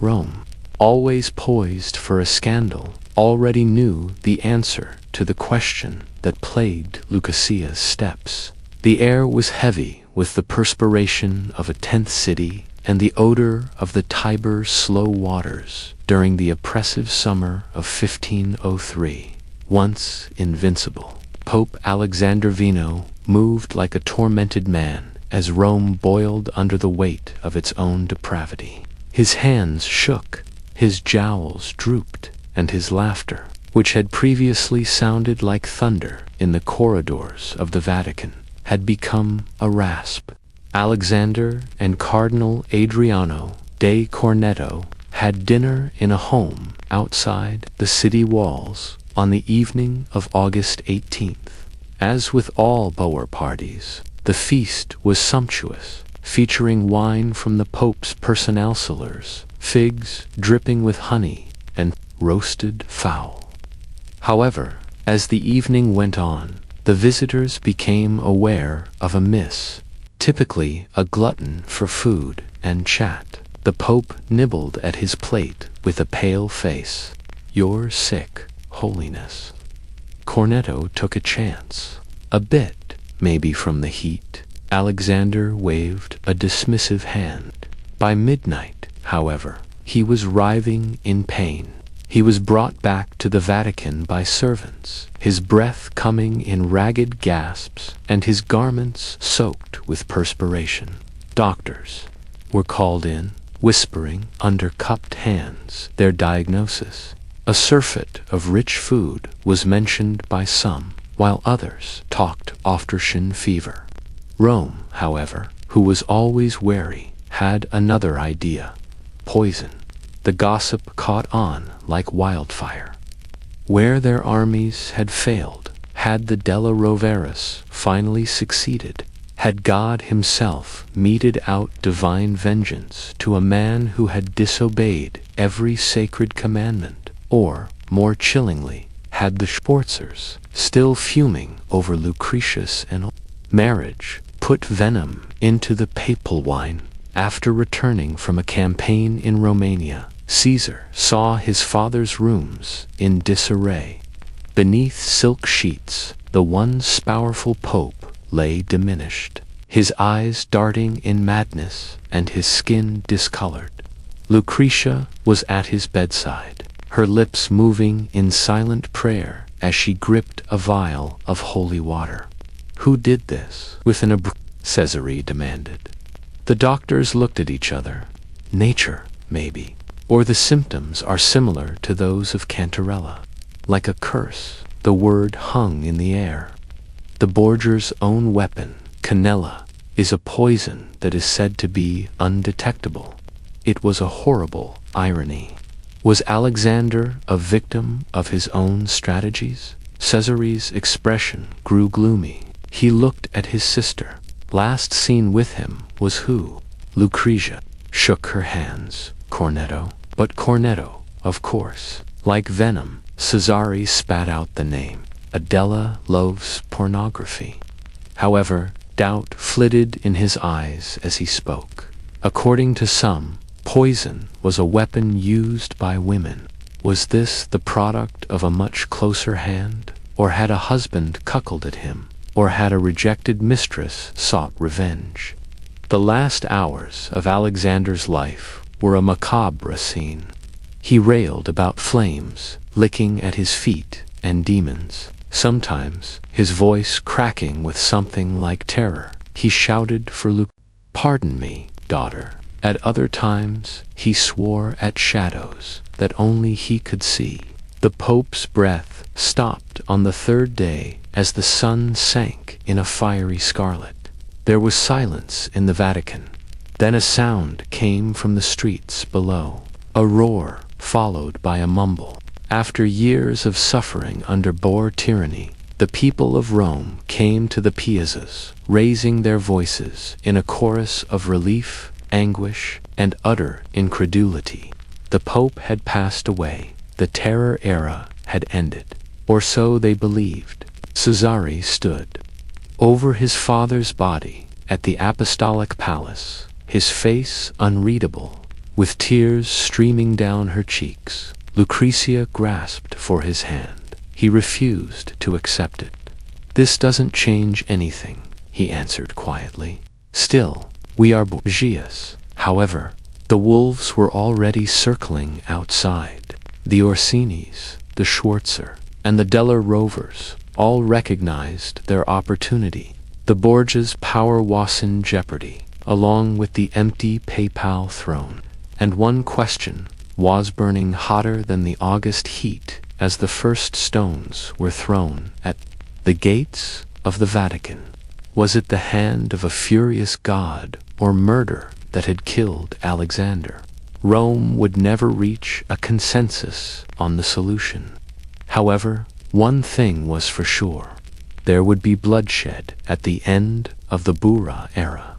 Rome, always poised for a scandal, already knew the answer to the question that plagued Lucrezia's steps. The air was heavy with the perspiration of a 10th city and the odor of the Tiber's slow waters during the oppressive summer of 1503. Once invincible, Pope Alexander Vino moved like a tormented man as Rome boiled under the weight of its own depravity. His hands shook, his jowls drooped, and his laughter, which had previously sounded like thunder in the corridors of the Vatican, had become a rasp. Alexander and Cardinal Adriano de Corneto had dinner in a home outside the city walls on the evening of August 18th. As with all Boer parties, the feast was sumptuous, featuring wine from the Pope's personal cellars, figs dripping with honey, and roasted fowl. However, as the evening went on, the visitors became aware of a miss. Typically a glutton for food and chat, the Pope nibbled at his plate with a pale face. "You're sick, Holiness." Cornetto took a chance. A bit, maybe from the heat. Alexander waved a dismissive hand. By midnight, however, he was writhing in pain. He was brought back to the Vatican by servants, his breath coming in ragged gasps and his garments soaked with perspiration. Doctors were called in, whispering under cupped hands their diagnosis. A surfeit of rich food was mentioned by some, while others talked Ofterschen fever. Rome, however, who was always wary, had another idea: poison. The gossip caught on like wildfire. Where their armies had failed, had the Della Roveras finally succeeded? Had God himself meted out divine vengeance to a man who had disobeyed every sacred commandment? Or, more chillingly, had the Schwarzers, still fuming over Lucretius and marriage, put venom into the papal wine? After returning from a campaign in Romania, Caesar saw his father's rooms in disarray. Beneath silk sheets, the once powerful pope lay diminished, his eyes darting in madness and his skin discolored. Lucretia was at his bedside, her lips moving in silent prayer as she gripped a vial of holy water. "Who did this?" with an Cesare demanded. The doctors looked at each other. "Nature, maybe. Or the symptoms are similar to those of Cantarella." Like a curse, the word hung in the air. The Borgia's own weapon, cannella, is a poison that is said to be undetectable. It was a horrible irony. Was Alexander a victim of his own strategies? Cesare's expression grew gloomy. He looked at his sister. Last seen with him was who? Lucretia shook her hands. Cornetto. But Cornetto, of course. Like venom, Cesare spat out the name. Adela loves pornography. However, doubt flitted in his eyes as he spoke. According to some, poison was a weapon used by women. Was this the product of a much closer hand? Or had a husband cuckolded him? Or had a rejected mistress sought revenge? The last hours of Alexander's life were a macabre scene. He railed about flames, licking at his feet, and demons. Sometimes, his voice cracking with something like terror, he shouted for Luke, "Pardon me, daughter." At other times, he swore at shadows that only he could see. The Pope's breath stopped on the third day as the sun sank in a fiery scarlet. There was silence in the Vatican. Then a sound came from the streets below, a roar followed by a mumble. After years of suffering under Boer tyranny, the people of Rome came to the piazzas, raising their voices in a chorus of relief, anguish, and utter incredulity. The Pope had passed away. The terror era had ended. Or so they believed. Cesare stood over his father's body at the apostolic palace, his face unreadable, with tears streaming down her cheeks. Lucretia grasped for his hand. He refused to accept it. "This doesn't change anything," he answered quietly. "Still, we are Borgias." However, the wolves were already circling outside. The Orsinis, the Schwarzer, and the Della Rovers all recognized their opportunity. The Borgias' power was in jeopardy, along with the empty papal throne. And one question was burning hotter than the August heat as the first stones were thrown at the gates of the Vatican. Was it the hand of a furious god or murder that had killed Alexander? Rome would never reach a consensus on the solution. However, one thing was for sure. There would be bloodshed at the end of the Boer era.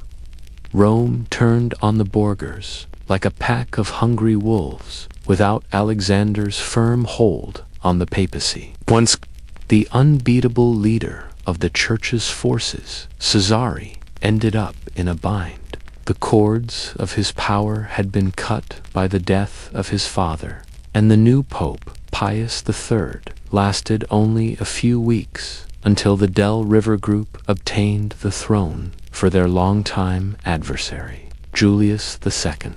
Rome turned on the Borgias like a pack of hungry wolves without Alexander's firm hold on the papacy. Once the unbeatable leader of the Church's forces, Cesare, ended up in a bind. The cords of his power had been cut by the death of his father, and the new Pope, Pius III, lasted only a few weeks until the Del River group obtained the throne for their longtime adversary, Julius II.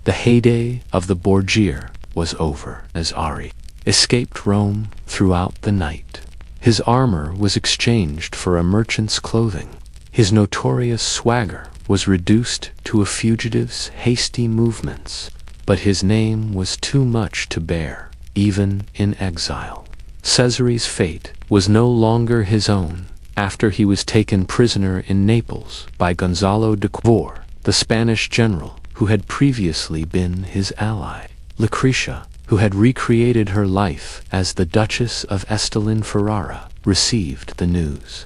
The heyday of the Borgia was over as Ari escaped Rome throughout the night. His armor was exchanged for a merchant's clothing. His notorious swagger was reduced to a fugitive's hasty movements, but his name was too much to bear, even in exile. Cesare's fate was no longer his own. after he was taken prisoner in Naples by Gonzalo de Quor, the Spanish general who had previously been his ally. Lucretia, who had recreated her life as the Duchess of Ferrara, received the news.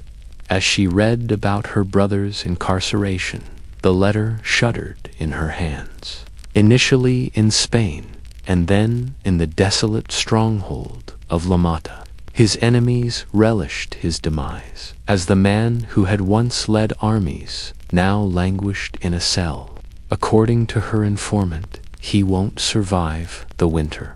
As she read about her brother's incarceration, the letter shuddered in her hands. Initially in Spain, and then in the desolate stronghold of La Mata, his enemies relished his demise, as the man who had once led armies now languished in a cell. According to her informant, he won't survive the winter.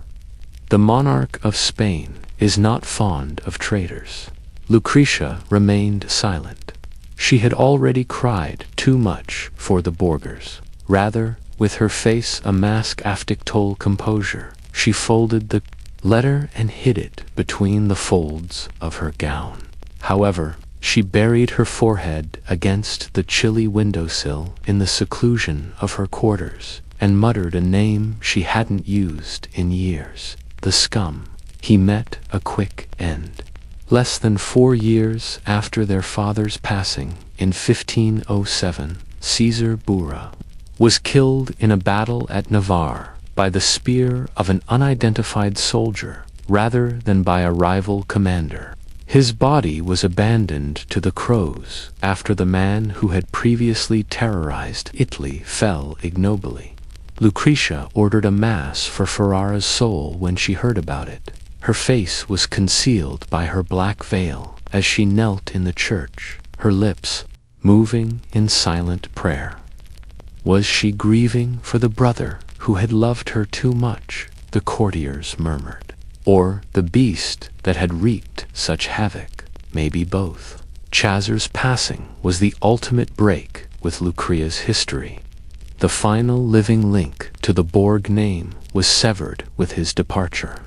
The monarch of Spain is not fond of traitors. Lucretia remained silent. She had already cried too much for the Borgias. Rather, with her face a mask of tactile composure, she folded the letter and hid it between the folds of her gown. However, she buried her forehead against the chilly windowsill in the seclusion of her quarters, and muttered a name she hadn't used in years: the scum. He met a quick end. Less than 4 years after their father's passing, in 1507, Caesar Borgia was killed in a battle at Navarre by the spear of an unidentified soldier rather than by a rival commander. His body was abandoned to the crows after the man who had previously terrorized Italy fell ignobly. Lucretia ordered a mass for Ferrara's soul when she heard about it. Her face was concealed by her black veil as she knelt in the church, her lips moving in silent prayer. Was she grieving for the brother who had loved her too much, the courtiers murmured, or the beast that had wreaked such havoc? Maybe both. Cesar's passing was the ultimate break with Lucrea's history. The final living link to the Borg name was severed with his departure.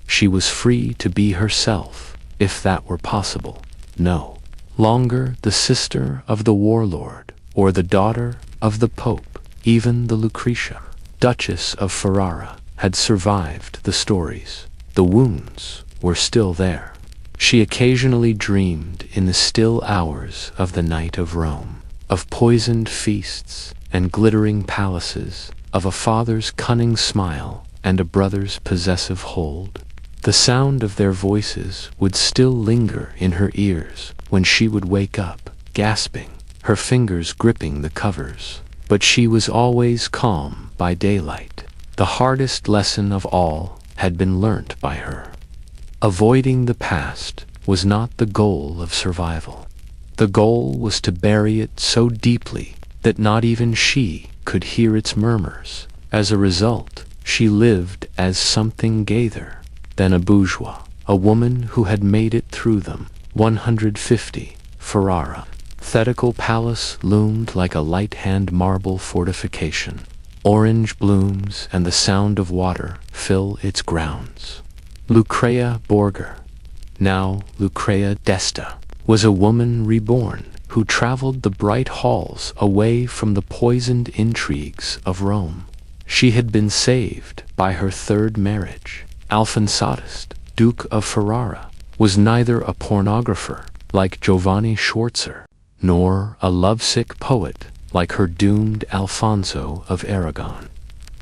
She was free to be herself, if that were possible. No longer the sister of the warlord, or the daughter of the Pope. Even the Lucretia, Duchess of Ferrara, had survived the stories. The wounds were still there. She occasionally dreamed in the still hours of the night of Rome, of poisoned feasts and glittering palaces, of a father's cunning smile and a brother's possessive hold. The sound of their voices would still linger in her ears when she would wake up, gasping, her fingers gripping the covers. But she was always calm by daylight. The hardest lesson of all had been learnt by her. Avoiding the past was not the goal of survival. The goal was to bury it so deeply that not even she could hear its murmurs. As a result, she lived as something gayer than a bourgeois, a woman who had made it through them. 150, Ferrara. Thetical palace loomed like a light-hand marble fortification. Orange blooms and the sound of water fill its grounds. Lucrea Borgia, now Lucrea d'Este, was a woman reborn who traveled the bright halls away from the poisoned intrigues of Rome. She had been saved by her third marriage. Alfonso, Duke of Ferrara, was neither a pornographer like Giovanni Sforza, nor a lovesick poet like her doomed Alfonso of Aragon.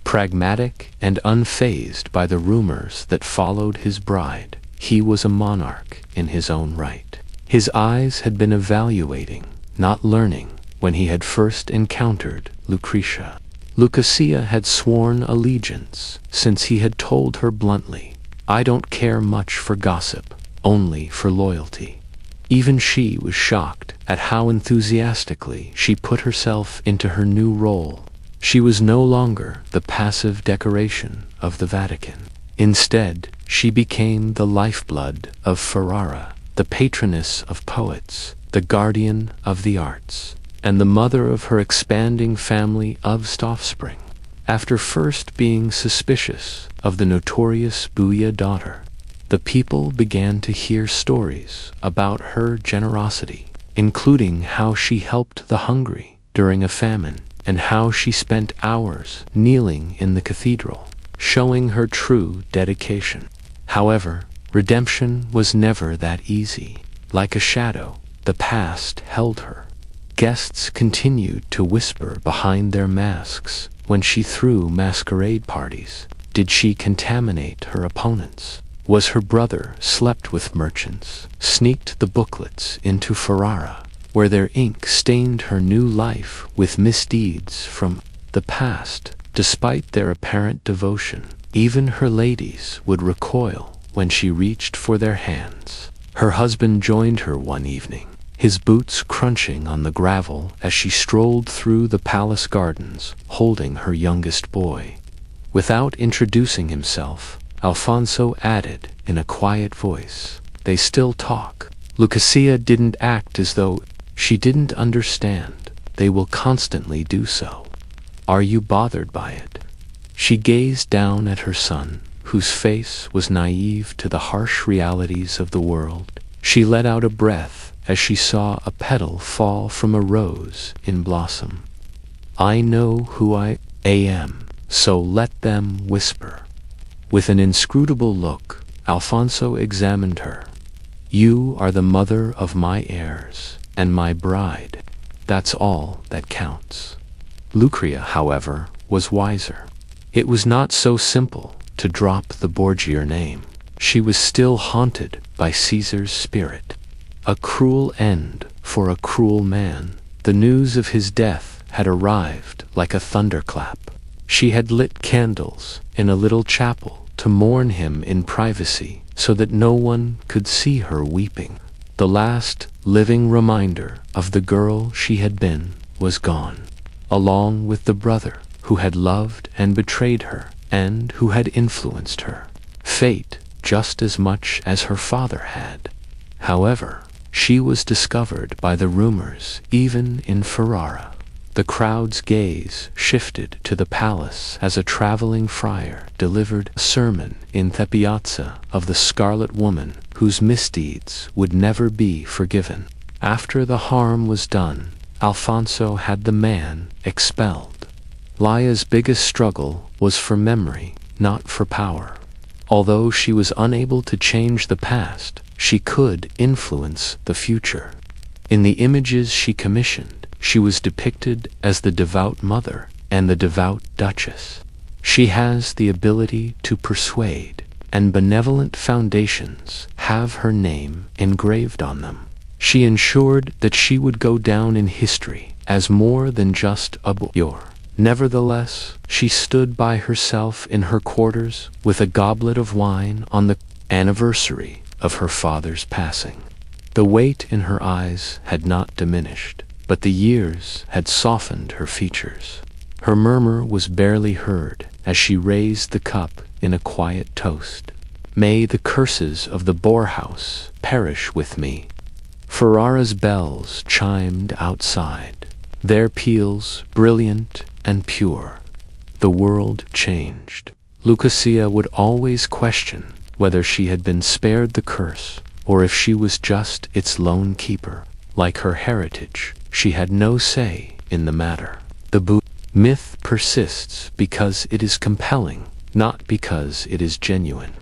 Pragmatic and unfazed by the rumors that followed his bride, he was a monarch in his own right. His eyes had been evaluating, not learning, when he had first encountered Lucretia. Lucretia had sworn allegiance, since he had told her bluntly, "I don't care much for gossip, only for loyalty." Even she was shocked at how enthusiastically she put herself into her new role. She was no longer the passive decoration of the Vatican. Instead, she became the lifeblood of Ferrara, the patroness of poets, the guardian of the arts, and the mother of her expanding family of offspring. After first being suspicious of the notorious Borgia daughter, the people began to hear stories about her generosity, including how she helped the hungry during a famine, and how she spent hours kneeling in the cathedral, showing her true dedication. However, redemption was never that easy. Like a shadow, The past held her. Guests continued to whisper behind their masks when she threw masquerade parties. Did she contaminate her opponents? Was her brother slept with merchants, sneaked the booklets into Ferrara, where their ink stained her new life with misdeeds from the past? Despite their apparent devotion, even her ladies would recoil when she reached for their hands. Her husband joined her one evening, his boots crunching on the gravel as she strolled through the palace gardens, holding her youngest boy. Without introducing himself, Alfonso added in a quiet voice, "They still talk." Lucasia didn't act as though she didn't understand. They will constantly do so. Are you bothered by it? She gazed down at her son, whose face was naive to the harsh realities of the world. She let out a breath as she saw a petal fall from a rose in blossom. I know who I am, so let them whisper. With an inscrutable look, Alfonso examined her. You are the mother of my heirs, and my bride. That's all that counts. Lucrezia, however, was wiser. It was not so simple to drop the Borgia name. She was still haunted by Caesar's spirit. A cruel end for a cruel man. The news of his death had arrived like a thunderclap. She had lit candles in a little chapel to mourn him in privacy so that no one could see her weeping. The last living reminder of the girl she had been was gone, along with the brother who had loved and betrayed her and who had influenced her fate just as much as her father had. However, she was discovered by the rumors even in Ferrara. The crowd's gaze shifted to the palace as a traveling friar delivered a sermon in the piazza of the Scarlet Woman whose misdeeds would never be forgiven. After the harm was done, Alfonso had the man expelled. Laya's biggest struggle was for memory, not for power. Although she was unable to change the past, she could influence the future. In the images she commissioned, she was depicted as the devout mother and the devout duchess. She has the ability to persuade, and benevolent foundations have her name engraved on them. She ensured that she would go down in history as more than just a bourgeois. Nevertheless, she stood by herself in her quarters with a goblet of wine on the anniversary of her father's passing. The weight in her eyes had not diminished, but the years had softened her features. Her murmur was barely heard as she raised the cup in a quiet toast. May the curses of the Borhouse perish with me. Ferrara's bells chimed outside, their peals brilliant and pure. The world changed. Lucasia would always question whether she had been spared the curse or if she was just its lone keeper. Like her heritage, she had no say in the matter. The myth persists because it is compelling, not because it is genuine.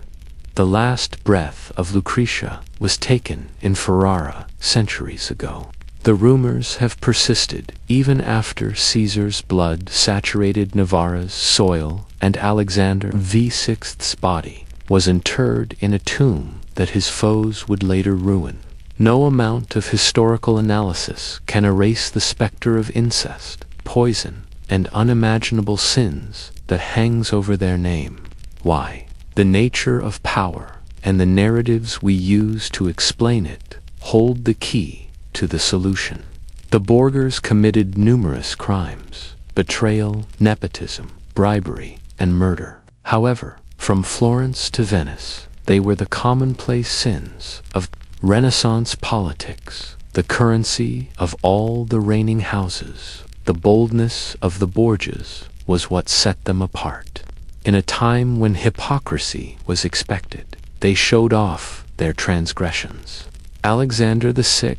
The last breath of Lucrezia was taken in Ferrara centuries ago. The rumors have persisted even after Caesar's blood saturated Navarra's soil and Alexander VI's body was interred in a tomb that his foes would later ruin. No amount of historical analysis can erase the specter of incest, poison, and unimaginable sins that hangs over their name. Why? The nature of power and the narratives we use to explain it hold the key to the solution. The Borgias committed numerous crimes: betrayal, nepotism, bribery, and murder. However, from Florence to Venice, they were the commonplace sins of Renaissance politics, the currency of all the reigning houses. The boldness of the Borgias was what set them apart. In a time when hypocrisy was expected, they showed off their transgressions. Alexander VI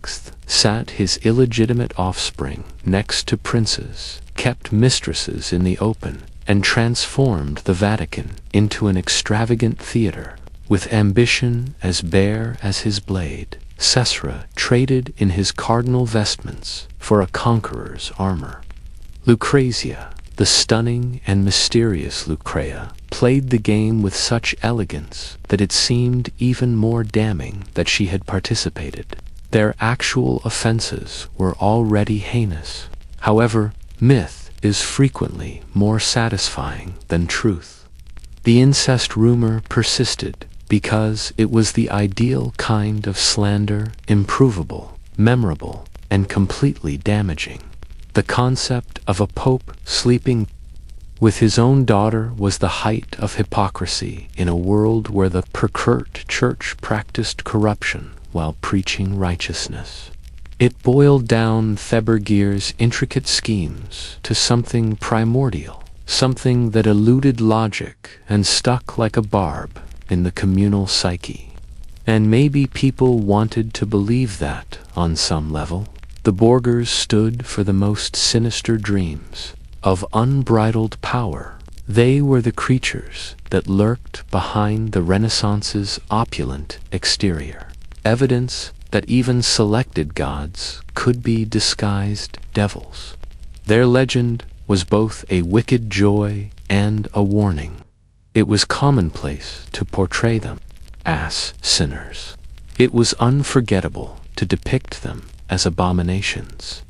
sat his illegitimate offspring next to princes, kept mistresses in the open, and transformed the Vatican into an extravagant theater. With ambition as bare as his blade, Sesra traded in his cardinal vestments for a conqueror's armor. Lucrezia, the stunning and mysterious Lucrea, played the game with such elegance that it seemed even more damning that she had participated. Their actual offenses were already heinous. However, myth is frequently more satisfying than truth. The incest rumor persisted because it was the ideal kind of slander, improvable, memorable, and completely damaging. The concept of a pope sleeping with his own daughter was the height of hypocrisy in a world where the pervert church practiced corruption while preaching righteousness. It boiled down Thebergier's intricate schemes to something primordial, something that eluded logic and stuck like a barb in the communal psyche. And maybe people wanted to believe that, on some level. The Borgias stood for the most sinister dreams of unbridled power. They were the creatures that lurked behind the Renaissance's opulent exterior, evidence that even selected gods could be disguised devils. Their legend was both a wicked joy and a warning. It was commonplace to portray them as sinners. It was unforgettable to depict them as abominations.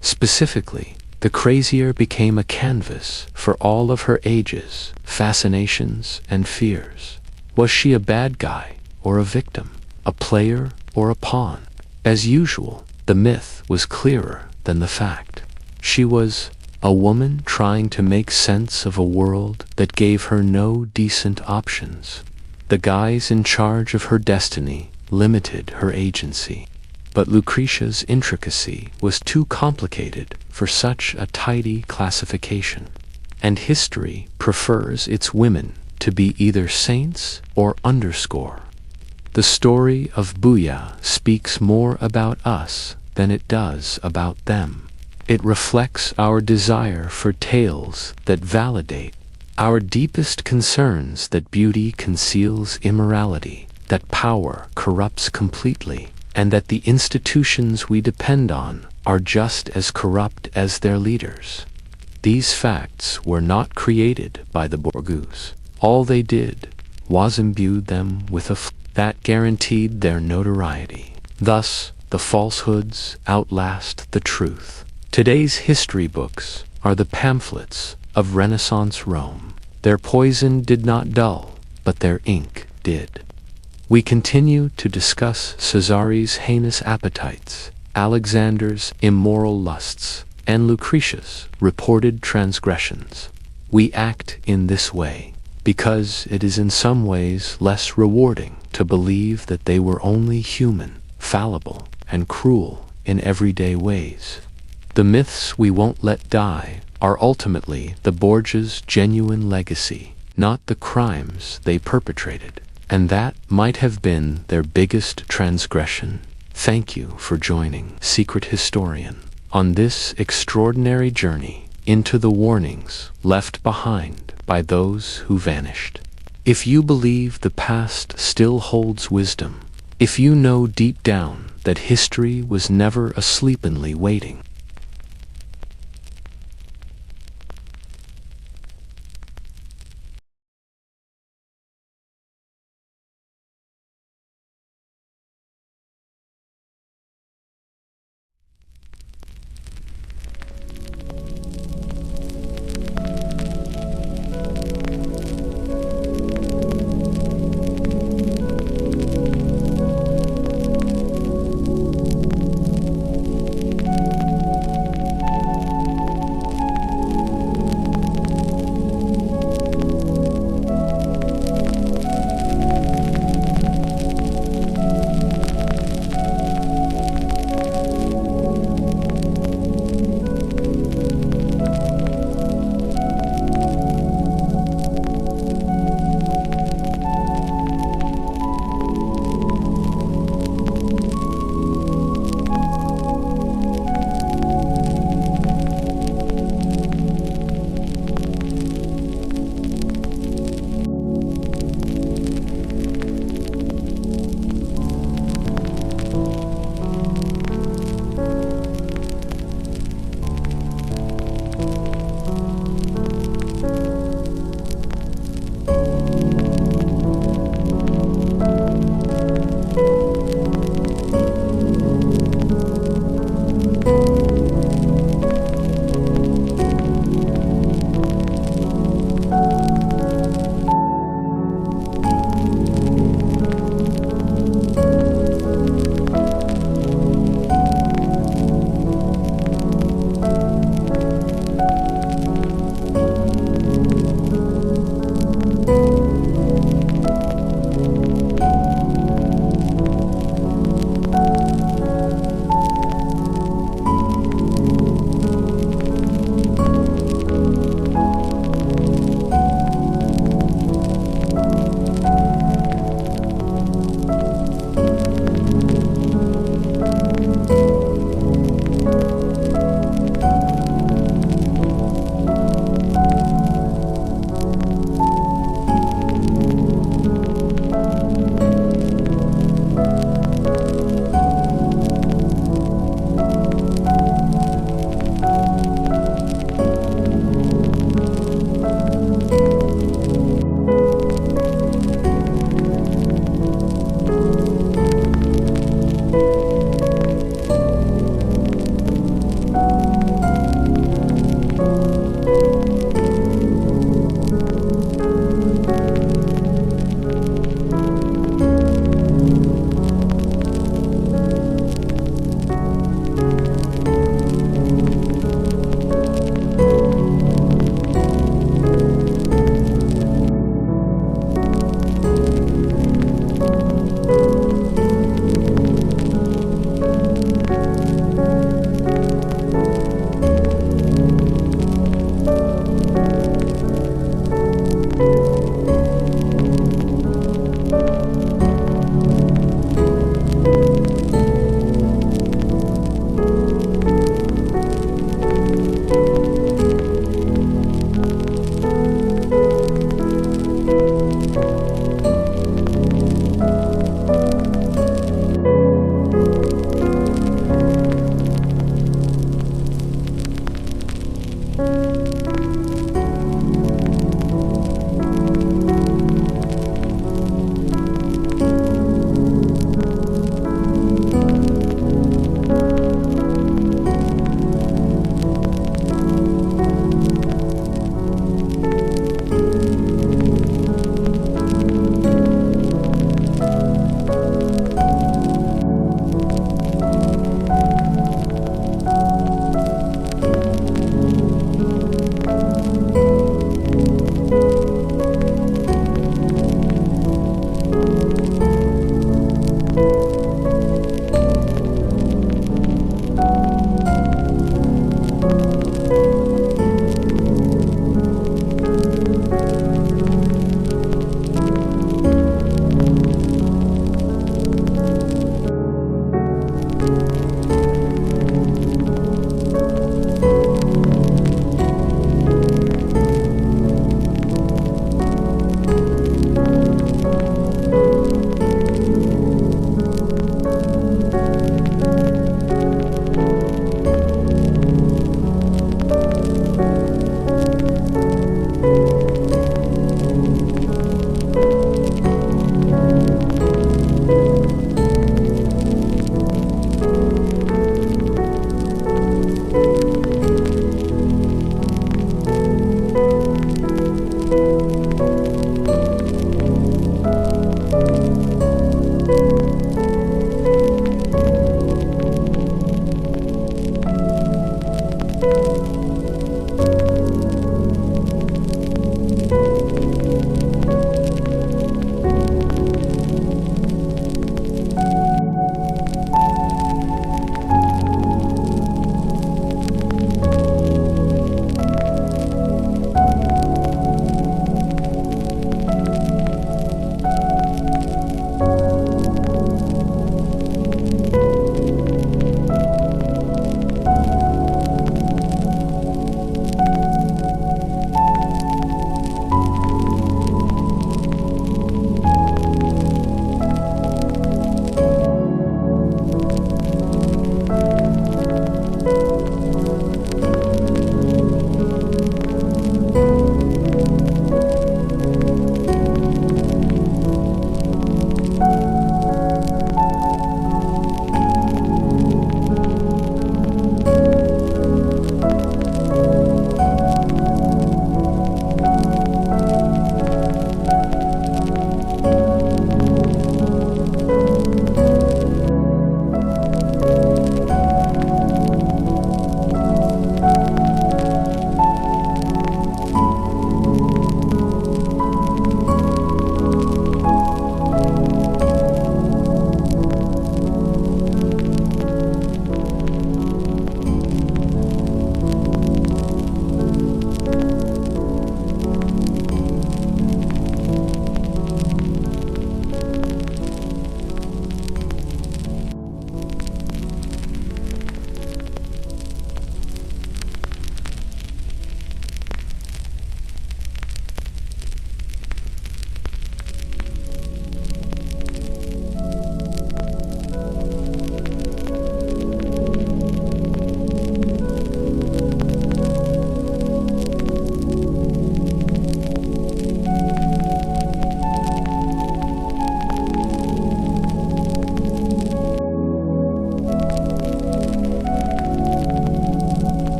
Specifically, the crazier became a canvas for all of her ages, fascinations, and fears. Was she a bad guy or a victim, a player or a pawn? As usual, the myth was clearer than the fact. She was a woman trying to make sense of a world that gave her no decent options. The guys in charge of her destiny limited her agency. But Lucretia's intricacy was too complicated for such a tidy classification. And history prefers its women to be either saints or underscore. The story of Buya speaks more about us than it does about them. It reflects our desire for tales that validate our deepest concerns, that beauty conceals immorality, that power corrupts completely, and that the institutions we depend on are just as corrupt as their leaders. These facts were not created by the Borgias. All they did was imbued them with a that guaranteed their notoriety. Thus, the falsehoods outlast the truth. Today's history books are the pamphlets of Renaissance Rome. Their poison did not dull, but their ink did. We continue to discuss Caesare's heinous appetites, Alexander's immoral lusts, and Lucretia's reported transgressions. We act in this way because it is in some ways less rewarding to believe that they were only human, fallible, and cruel in everyday ways. The myths we won't let die are ultimately the Borgias' genuine legacy, not the crimes they perpetrated. And that might have been their biggest transgression. Thank you for joining Secret Historian on this extraordinary journey into the warnings left behind by those who vanished. If you believe the past still holds wisdom, if you know deep down that history was never a sleepily waiting,